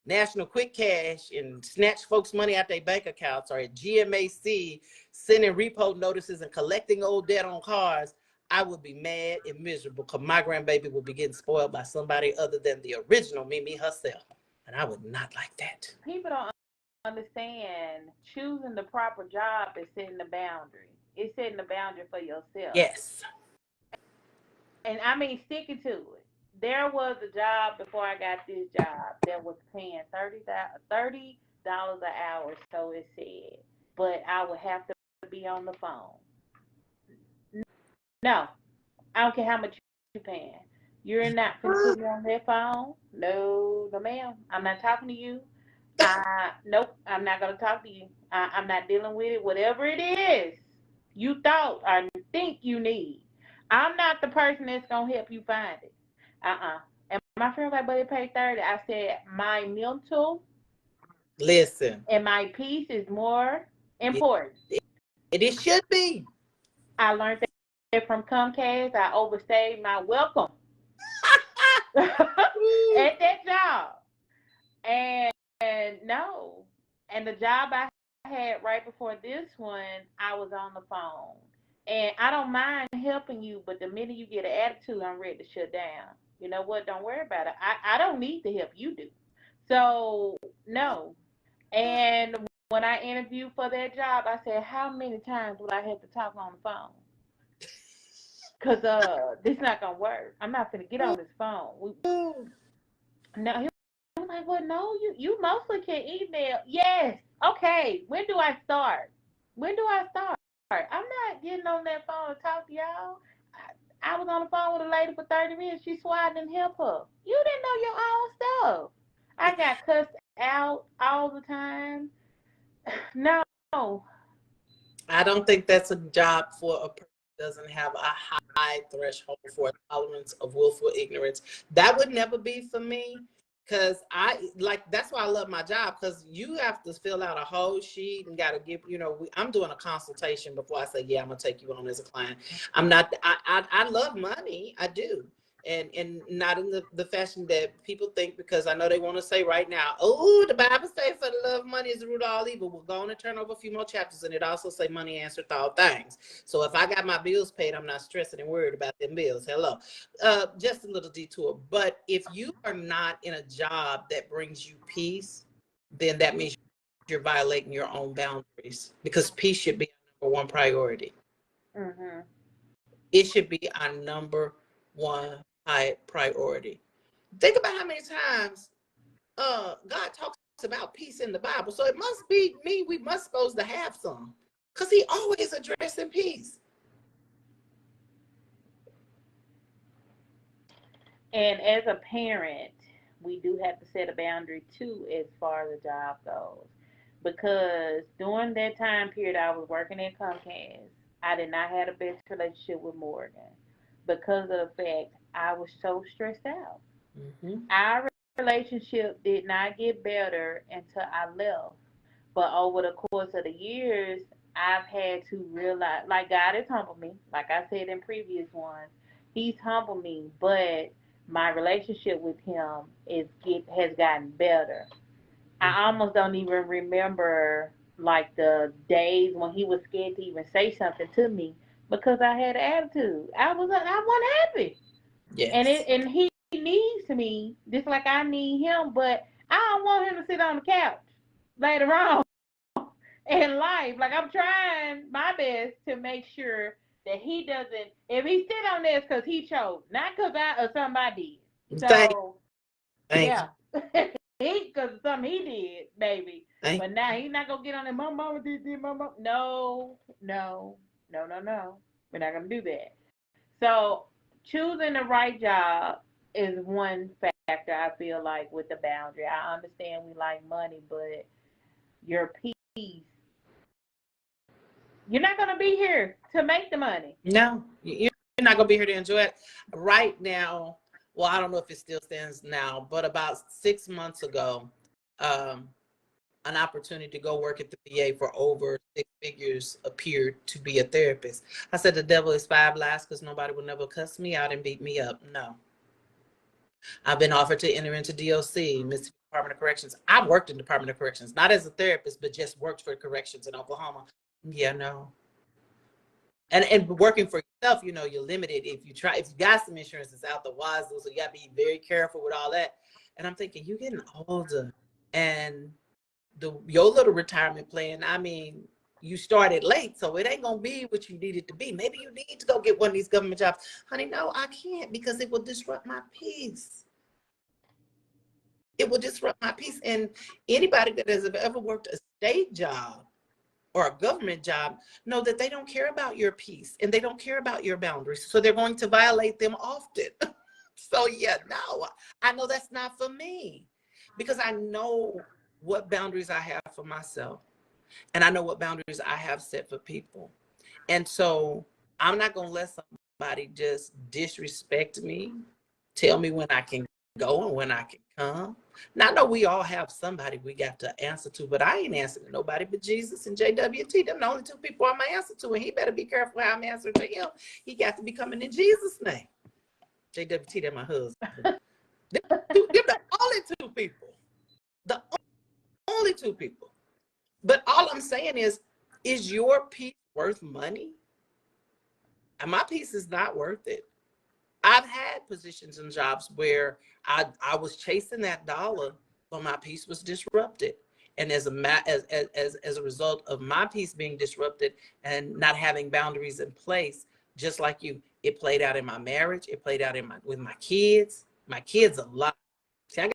National Quick Cash and snatch folks' money out their bank accounts or at GMAC, sending repo notices and collecting old debt on cars, I would be mad and miserable because my grandbaby would be getting spoiled by somebody other than the original Mimi herself. And I would not like that. People don't understand choosing the proper job is setting the boundary. It's setting the boundary for yourself. Yes. And I mean sticking to it. There was a job before I got this job that was paying $30 an hour, so it said. But I would have to be on the phone. No, I don't care how much you're paying. You're not going to put me on that phone. No, no, ma'am. I'm not talking to you. Nope, I'm not going to talk to you. I'm not dealing with it. Whatever it is you thought or think you need, I'm not the person that's going to help you find it. And my friend was like, but it paid 30. I said, my mental Listen. and my peace is more important. It should be. I learned that from Comcast. I overstayed my welcome at that job. And no. And the job I had right before this one, I was on the phone. And I don't mind helping you, but the minute you get an attitude, I'm ready to shut down. You know what? Don't worry about it. I don't need the help. You do. So, no. And when I interviewed for that job, I said, how many times would I have to talk on the phone? Because this is not going to work. I'm not going to get on this phone. No, he was like, well, no, you mostly can email. Yes. Okay. When do I start? I'm not getting on that phone to talk to y'all. I was on the phone with a lady for 30 minutes. She swore I didn't help her. You didn't know your own stuff. I got cussed out all the time. No. I don't think that's a job for a person who doesn't have a high threshold for tolerance of willful ignorance. That would never be for me. Because that's why I love my job, because you have to fill out a whole sheet and got to give, I'm doing a consultation before I say, yeah, I'm going to take you on as a client. I love money. I do. And not in the fashion that people think, because I know they want to say right now, oh, the Bible says for the love of money is the root of all evil. We're going to turn over a few more chapters, and it also say money answereth all things. So if I got my bills paid, I'm not stressing and worried about them bills. Hello. Just a little detour. But if you are not in a job that brings you peace, then that means you're violating your own boundaries, because peace should be our number one priority. Mm-hmm. It should be our number one high priority. Think about how many times God talks about peace in the Bible. So it must be me. We must supposed to have some, because he always addressing peace. And as a parent, we do have to set a boundary too as far as the job goes. Because during that time period I was working at Comcast, I did not have the best relationship with Morgan because of the fact I was so stressed out. Mm-hmm. Our relationship did not get better until I left. But over the course of the years, I've had to realize, like, God has humbled me. Like I said in previous ones, He's humbled me. But my relationship with Him has gotten better. I almost don't even remember like the days when He was scared to even say something to me because I had an attitude. I wasn't happy, and Yes. He needs me just like I need Him. But I don't want Him to sit on the couch later on in life. Like, I'm trying my best to make sure that he doesn't. If he sit on this, because he chose, not because I or somebody did. Thank, So thank you. yeah, he because something he did, baby. Thank But now he's not gonna get on there. My mama did this. My mama. No, no, no, no, no. We're not gonna do that. So choosing the right job is one factor. I feel like with the boundary. I understand we like money, but your peace. You're not gonna be here to make the money. No, you're not going to be here to enjoy it right now. Well, I don't know if it still stands now, but about 6 months ago, um, an opportunity to go work at the VA for over 6 figures appeared to be a therapist. I said the devil is five lies because nobody will never cuss me out and beat me up. No. I've been offered to enter into DOC, Mississippi Department of Corrections. I've worked in Department of Corrections, not as a therapist, but just worked for corrections in Oklahoma. Yeah, no. And working for yourself, you're limited. If you got some insurance, it's out the wazoo, so you got to be very careful with all that. And I'm thinking, you're getting older, and your little retirement plan, I mean, you started late, so it ain't gonna be what you need it to be. Maybe you need to go get one of these government jobs. Honey, no, I can't, because it will disrupt my peace. It will disrupt my peace. And anybody that has ever worked a state job or a government job know that they don't care about your peace and they don't care about your boundaries. So they're going to violate them often. So yeah, no, I know that's not for me, because I know what boundaries I have for myself, and I know what boundaries I have set for people. And so I'm not going to let somebody just disrespect me, tell me when I can go and when I can come. Now, I know we all have somebody we got to answer to, but I ain't answering to nobody but Jesus and JWT. Them the only two people I'm going to answer to, and he better be careful how I'm answering to him. He got to be coming in Jesus' name. JWT, that's my husband. They're the only two people. The only two people. But all I'm saying is your peace worth money? And my peace is not worth it. I've had positions and jobs where I was chasing that dollar, but my peace was disrupted. And as a result of my peace being disrupted and not having boundaries in place, just like you, it played out in my marriage. It played out with my kids. My kids a lot. See, I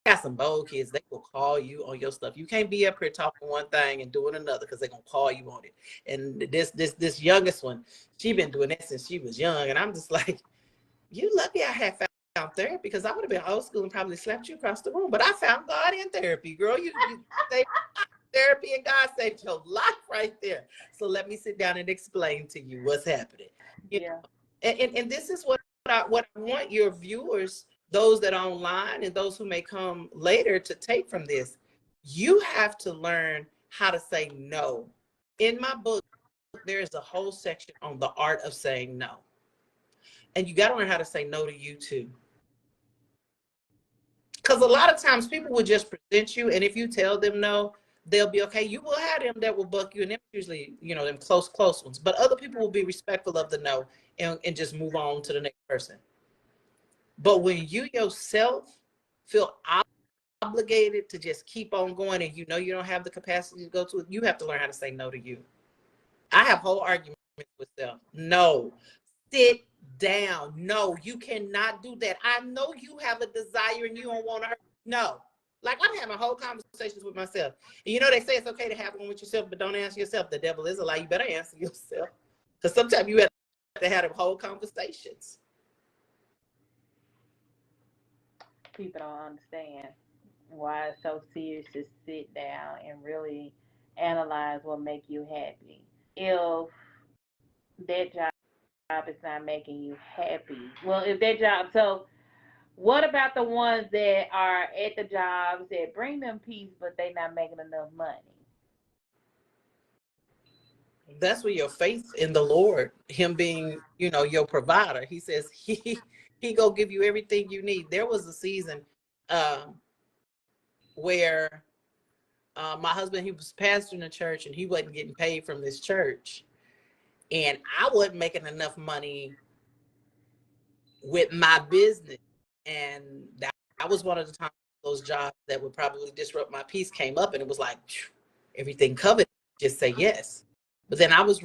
got some bold kids. They will call you on your stuff. You can't be up here talking one thing and doing another, because they're gonna call you on it. And this youngest one, she been doing that since she was young, and I'm just like, you lucky I had found therapy, because I would have been old school and probably slapped you across the room. But I found God in therapy, girl. You saved therapy, and God saved your life right there. So let me sit down and explain to you what's happening. Yeah. And this is what I want your viewers, those that are online and those who may come later, to take from this. You have to learn how to say no. In my book, there is a whole section on the art of saying no. And you got to learn how to say no to you too. Because a lot of times people will just present you, and if you tell them no, they'll be okay. You will have them that will buck you, and they're usually, them close ones. But other people will be respectful of the no and just move on to the next person. But when you yourself feel obligated to just keep on going, and you don't have the capacity to go to it, you have to learn how to say no to you. I have whole arguments with self. No. Sit down. No, you cannot do that. I know you have a desire and you don't want to hurt. No, Like I'm having whole conversations with myself. And you know, they say it's okay to have one with yourself, but don't answer yourself. The devil is a lie. You better answer yourself. Because sometimes you have to have them whole conversations. People don't understand why it's so serious to sit down and really analyze what make you happy. If that job is not making you happy, well, if that job, so what about the ones that are at the jobs that bring them peace, but they not making enough money? That's where your faith in the Lord, him being, you know, your provider. He says he go give you everything you need. There was a season where my husband, he was pastoring a church and he wasn't getting paid from this church. And I wasn't making enough money with my business. And that was one of the times those jobs that would probably disrupt my peace came up, and it was like everything covered, just say yes. But then I was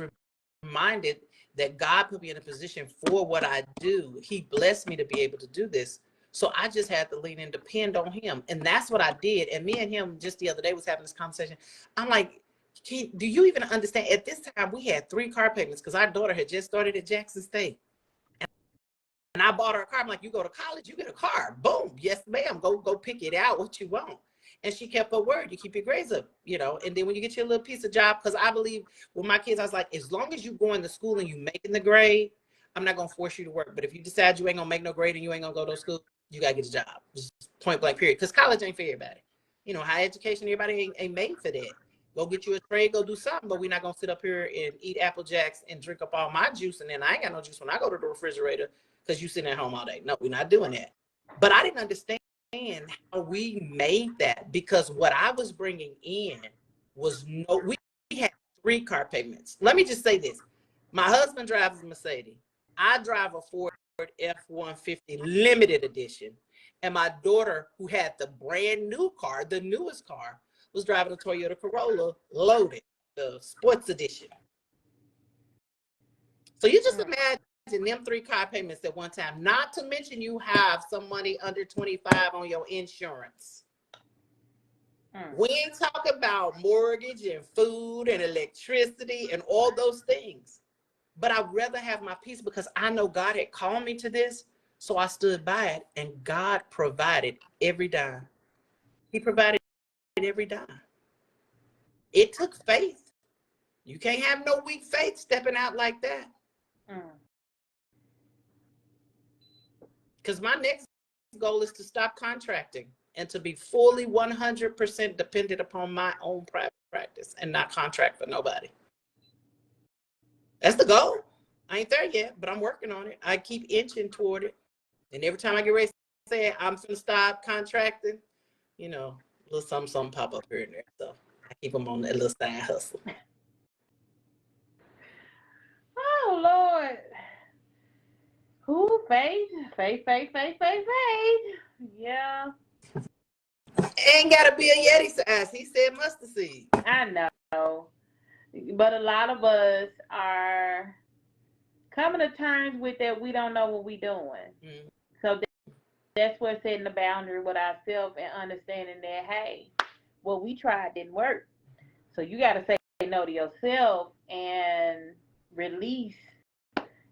reminded that God put me in a position for what I do. He blessed me to be able to do this. So I just had to lean and depend on him. And that's what I did. And me and him just the other day was having this conversation. I'm like, do you even understand? At this time, we had 3 car payments because our daughter had just started at Jackson State. And I bought her a car. I'm like, you go to college, you get a car. Boom. Yes, ma'am. Go pick it out what you want. And she kept her word. You keep your grades up, you know. And then when you get your little piece of job, because I believe with my kids, I was like, as long as you going to school and you making the grade, I'm not going to force you to work. But if you decide you ain't going to make no grade and you ain't going to go to school, you got to get a job. Just point blank, period. Because college ain't for everybody. You know, higher education, everybody ain't made for that. Go get you a trade, go do something. But we're not going to sit up here and eat Apple Jacks and drink up all my juice. And then I ain't got no juice when I go to the refrigerator because you sitting at home all day. No, we're not doing that. But I didn't understand how we made that, because what I was bringing in was we had 3 car payments. Let me just say this. My husband drives a Mercedes. I drive a Ford F-150 limited edition. And my daughter, who had the brand new car, the newest car, was driving a Toyota Corolla loaded, the sports edition. So you just imagine them 3 car payments at one time, not to mention you have some money under 25 on your insurance. We ain't talking about mortgage and food and electricity and all those things. But I'd rather have my peace because I know God had called me to this. So I stood by it, and God provided every dime. He provided every dime. It took faith. You can't have no weak faith stepping out like that. Because my next goal is to stop contracting and to be fully 100% dependent upon my own private practice and not contract for nobody. That's the goal. I ain't there yet, but I'm working on it. I keep inching toward it. And every time I get ready to say I'm going to stop contracting, you know, a little something pop up here and there. So I keep them on that little side hustle. Oh, Lord. Who? Faith. Yeah. Ain't got to be a Yeti size. He said mustard seed. I know. But a lot of us are coming to terms with that we don't know what we're doing. Mm-hmm. So that's what setting the boundary with ourselves and understanding that, hey, what we tried didn't work. So you got to say no to yourself and release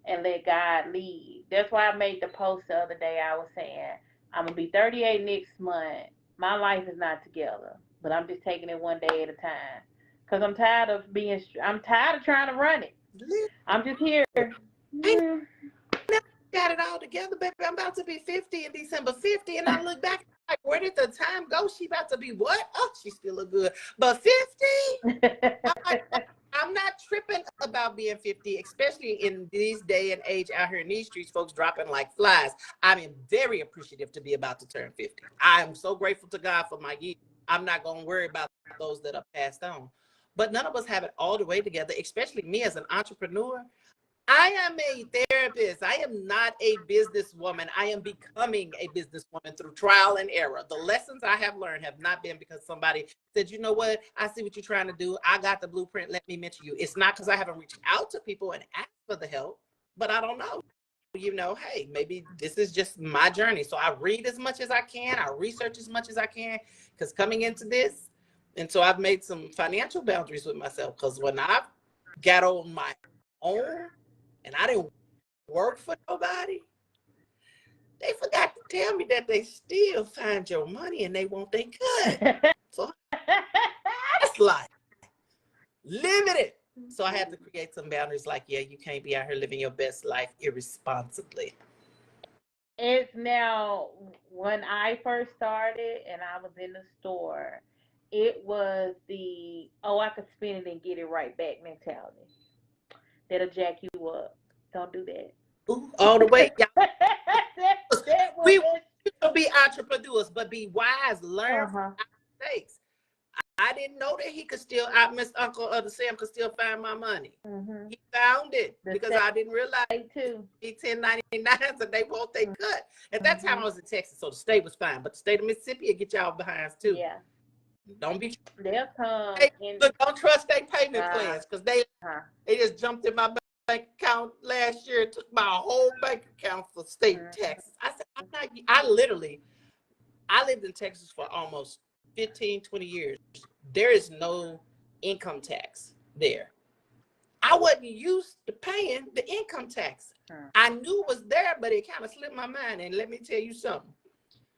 and let God lead. That's why I made the post the other day. I was saying, I'm going to be 38 next month. My life is not together, but I'm just taking it one day at a time. Because I'm tired of trying to run it. I'm just here. Got it all together, baby. I'm about to be 50 in December 50, and I look back like, where did the time go? She about to be what? Oh, she still look good. But 50? I'm not tripping about being 50, especially in this day and age out here in these streets, folks dropping like flies. I am very appreciative to be about to turn 50. I am so grateful to God for my years. I'm not going to worry about those that are passed on. But none of us have it all the way together, especially me as an entrepreneur. I am a therapist. I am not a businesswoman. I am becoming a businesswoman through trial and error. The lessons I have learned have not been because somebody said, you know what, I see what you're trying to do. I got the blueprint. Let me mentor you. It's not because I haven't reached out to people and asked for the help, but I don't know. hey, maybe this is just my journey. So I read as much as I can. I research as much as I can, because coming into this, and so I've made some financial boundaries with myself, because when I got on my own and I didn't work for nobody, they forgot to tell me that they still find your money and they want their cut. So that's life. Limited. So I had to create some boundaries, like, yeah, you can't be out here living your best life irresponsibly. It's now, when I first started and I was in the store, it was the, oh, I could spend it and get it right back mentality. That'll jack you up. Don't do that. Ooh, all the way, y'all. that was We it. will be entrepreneurs, but be wise. Learn from Uh-huh. our mistakes. I didn't know that he could still, Miss Uncle Sam could still find my money. Mm-hmm. He found it The because I didn't realize state too. it 1099s and they won't they cut. At that time I was in Texas, so the state was fine, but the state of Mississippi will get y'all behinds too. Yeah. Don't be. They'll come in. Look, don't trust their payment plans, because they just jumped in my bank account last year and took my whole bank account for state taxes. I said, I lived in Texas for almost 15, 20 years. There is no income tax there. I wasn't used to paying the income tax. I knew it was there, but it kind of slipped my mind. And let me tell you something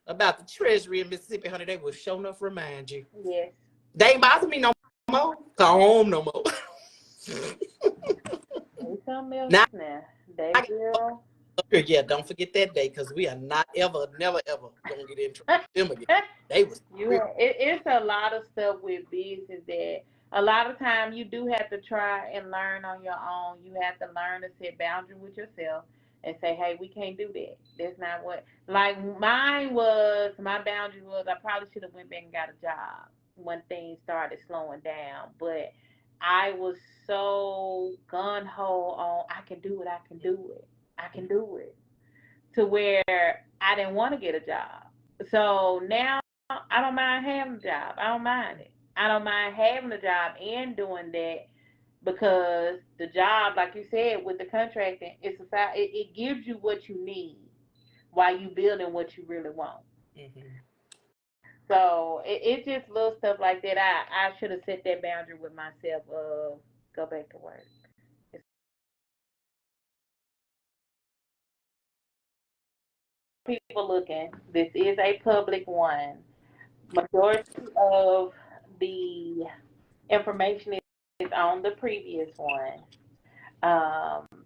about the Treasury in Mississippi, honey. They will sure enough remind you. Yes. They ain't bother me no more. Come home no more. Something else Now, They will. yeah, don't forget that day, because we are not ever, never, ever gonna get in trouble with them again. They was it's a lot of stuff with business that a lot of time you do have to try and learn on your own. You have to learn to set boundaries with yourself and say, hey, we can't do that. That's not what, like my boundary was, I probably should have went back and got a job when things started slowing down. But I was so gun-ho on, I can do it, I can do it, I can do it, to where I didn't want to get a job. So now I don't mind having a job. I don't mind it. I don't mind having a job and doing that, because the job, like you said, with the contracting, it gives you what you need while you building what you really want. Mm-hmm. So it's just little stuff like that. I should have set that boundary with myself of go back to work. People looking. This is a public one. Majority of the information is on the previous one.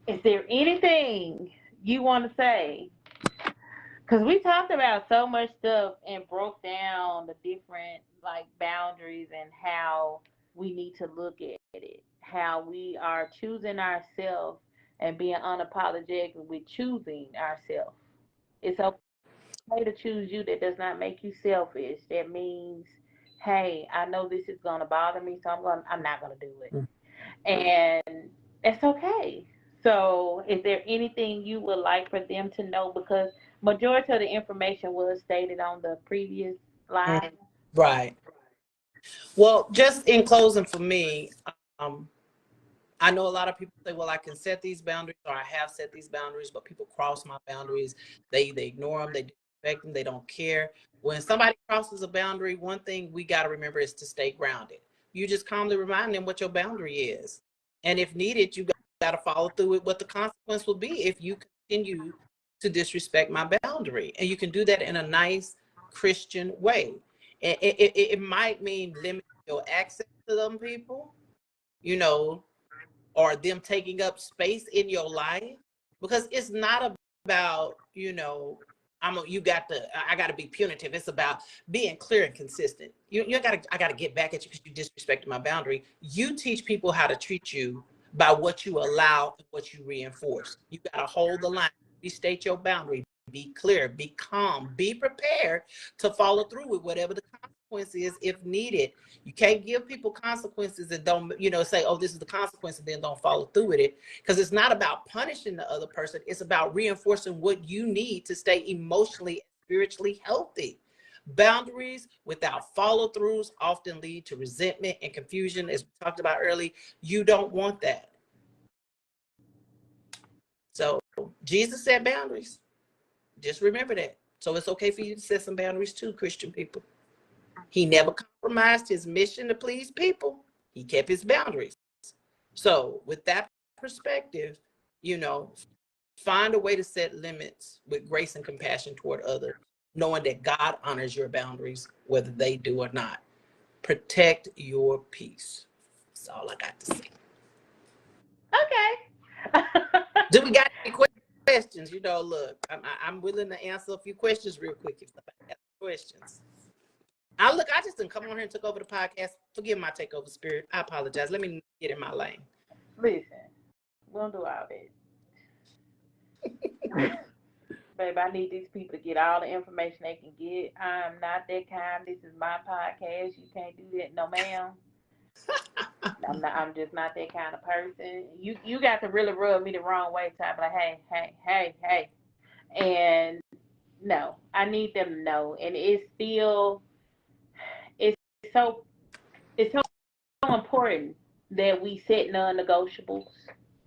Is there anything you want to say? Because we talked about so much stuff and broke down the different like boundaries and how we need to look at it, how we are choosing ourselves and being unapologetic with choosing ourselves. It's okay to choose you. That does not make you selfish. That means, hey, I know this is gonna bother me, so I'm not gonna do it. And it's okay. So is there anything you would like for them to know? Because majority of the information was stated on the previous slide. Right. Well, just in closing for me, I know a lot of people say, well, I can set these boundaries, or I have set these boundaries, but people cross my boundaries. They ignore them, they disrespect them, they don't care. When somebody crosses a boundary, one thing we got to remember is to stay grounded. You just calmly remind them what your boundary is. And if needed, you got to follow through with what the consequence will be if you continue to disrespect my boundary. And you can do that in a nice Christian way. It might mean limiting your access to them people, you know, or them taking up space in your life, because it's not about, I got to be punitive. It's about being clear and consistent. I got to get back at you because you disrespected my boundary. You teach people how to treat you by what you allow and what you reinforce. You got to hold the line. Restate your boundary. Be clear, be calm, be prepared to follow through with whatever the consequence is if needed. You can't give people consequences and don't, say, oh, this is the consequence, and then don't follow through with it. Because it's not about punishing the other person. It's about reinforcing what you need to stay emotionally and spiritually healthy. Boundaries without follow-throughs often lead to resentment and confusion, as we talked about earlier. You don't want that. So Jesus set boundaries. Just remember that. So it's okay for you to set some boundaries too, Christian people. He never compromised his mission to please people. He kept his boundaries. So with that perspective, find a way to set limits with grace and compassion toward others, knowing that God honors your boundaries, whether they do or not. Protect your peace. That's all I got to say. Okay. Do we got any questions? Look, I'm willing to answer a few questions real quick if somebody has questions. I just didn't come on here and took over the podcast. Forgive my takeover spirit. I apologize. Let me get in my lane. Listen, we'll do all that. Babe, I need these people to get all the information they can get. I'm not that kind. This is my podcast. You can't do that. No, ma'am. I'm just not that kind of person. You got to really rub me the wrong way, type like, hey. And no, I need them to know. And it's so important that we set non-negotiables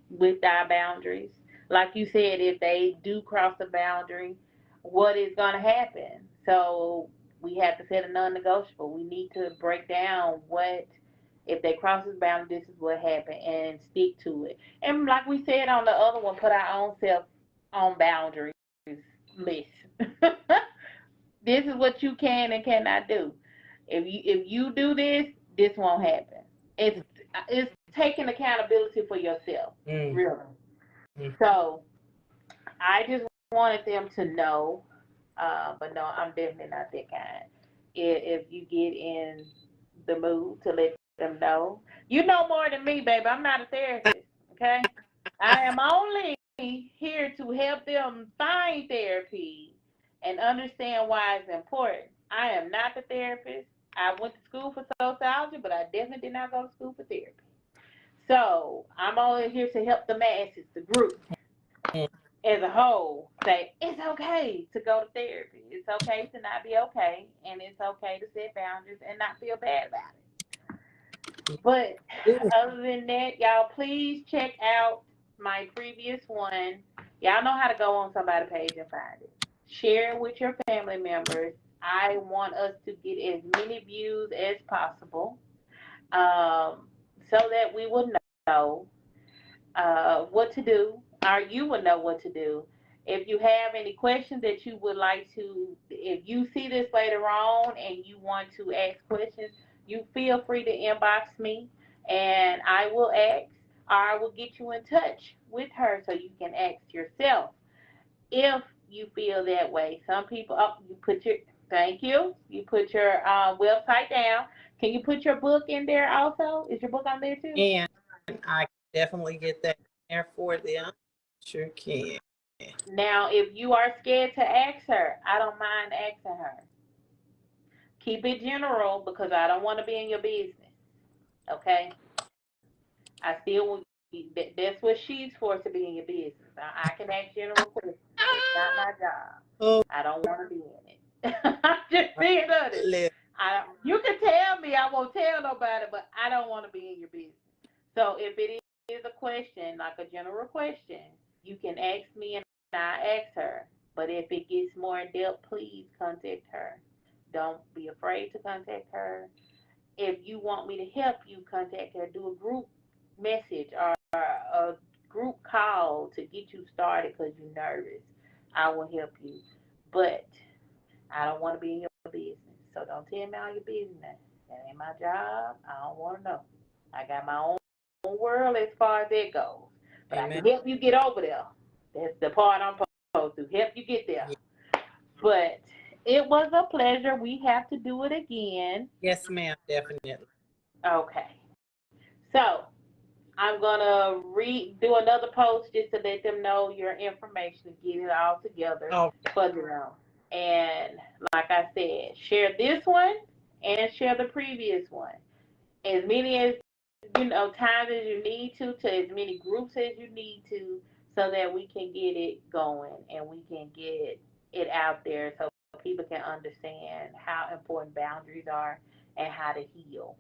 with our boundaries. Like you said, if they do cross the boundary, what is going to happen? So we have to set a non-negotiable. We need to break down what, if they cross this boundary, this is what happened, and stick to it. And like we said on the other one, put our own self on boundaries list. This is what you can and cannot do. If you do this, this won't happen. It's taking accountability for yourself, really. So I just wanted them to know, but no, I'm definitely not that kind. If you get in the mood to let them know, you know more than me, baby. I'm not a therapist, okay? I am only here to help them find therapy and understand why it's important. I am not the therapist. I went to school for sociology, but I definitely did not go to school for therapy. So I'm only here to help the masses, the group as a whole, say it's okay to go to therapy. It's okay to not be okay, and it's okay to set boundaries and not feel bad about it. But other than that, y'all please check out my previous one. Y'all know how to go on somebody's page and find it. Share it with your family members. I want us to get as many views as possible, so that we will know what to do, or you will know what to do. If you have any questions that you would like to, if you see this later on and you want to ask questions, you feel free to inbox me and I will ask, or I will get you in touch with her so you can ask yourself if you feel that way. Some people, thank you. You put your website down. Can you put your book in there also? Is your book on there too? And I can definitely get that in there for them. Sure can. Now, if you are scared to ask her, I don't mind asking her. Keep it general because I don't want to be in your business. Okay? I still, that's what she's for, to be in your business. I can ask general questions. It's not my job. Oh, I don't want to be in it. I'm just being honest. You can tell me, I won't tell nobody, but I don't want to be in your business. So if it is a question, like a general question, you can ask me and I ask her. But if it gets more in depth, please contact her. Don't be afraid to contact her. If you want me to help you, contact her. Do a group message or a group call to get you started because you're nervous. I will help you. But I don't want to be in your business. So don't tell me all your business. That ain't my job. I don't want to know. I got my own world as far as that goes. But Amen. I can help you get over there. That's the part I'm supposed to help you get there. Yeah. But it was a pleasure. We have to do it again. Yes, ma'am. Definitely. Okay. So I'm going to do another post just to let them know your information, get it all together for them. And like I said, share this one and share the previous one. As many as times as you need to as many groups as you need to, so that we can get it going and we can get it out there so people can understand how important boundaries are and how to heal.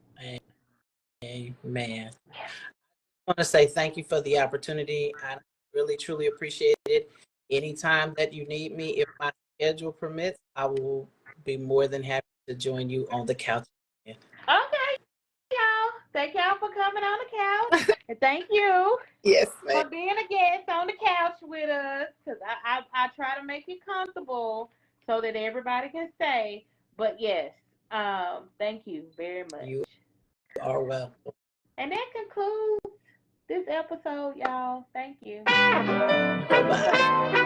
Amen. I want to say thank you for the opportunity. I really, truly appreciate it. Anytime that you need me, if my schedule permits, I will be more than happy to join you on the couch. Okay, y'all. Thank y'all for coming on the couch. And thank you Yes, ma'am. for being a guest on the couch with us. Because I try to make it comfortable so that everybody can stay. But yes, thank you very much. You are welcome. And that concludes this episode, y'all. Thank you. Bye-bye.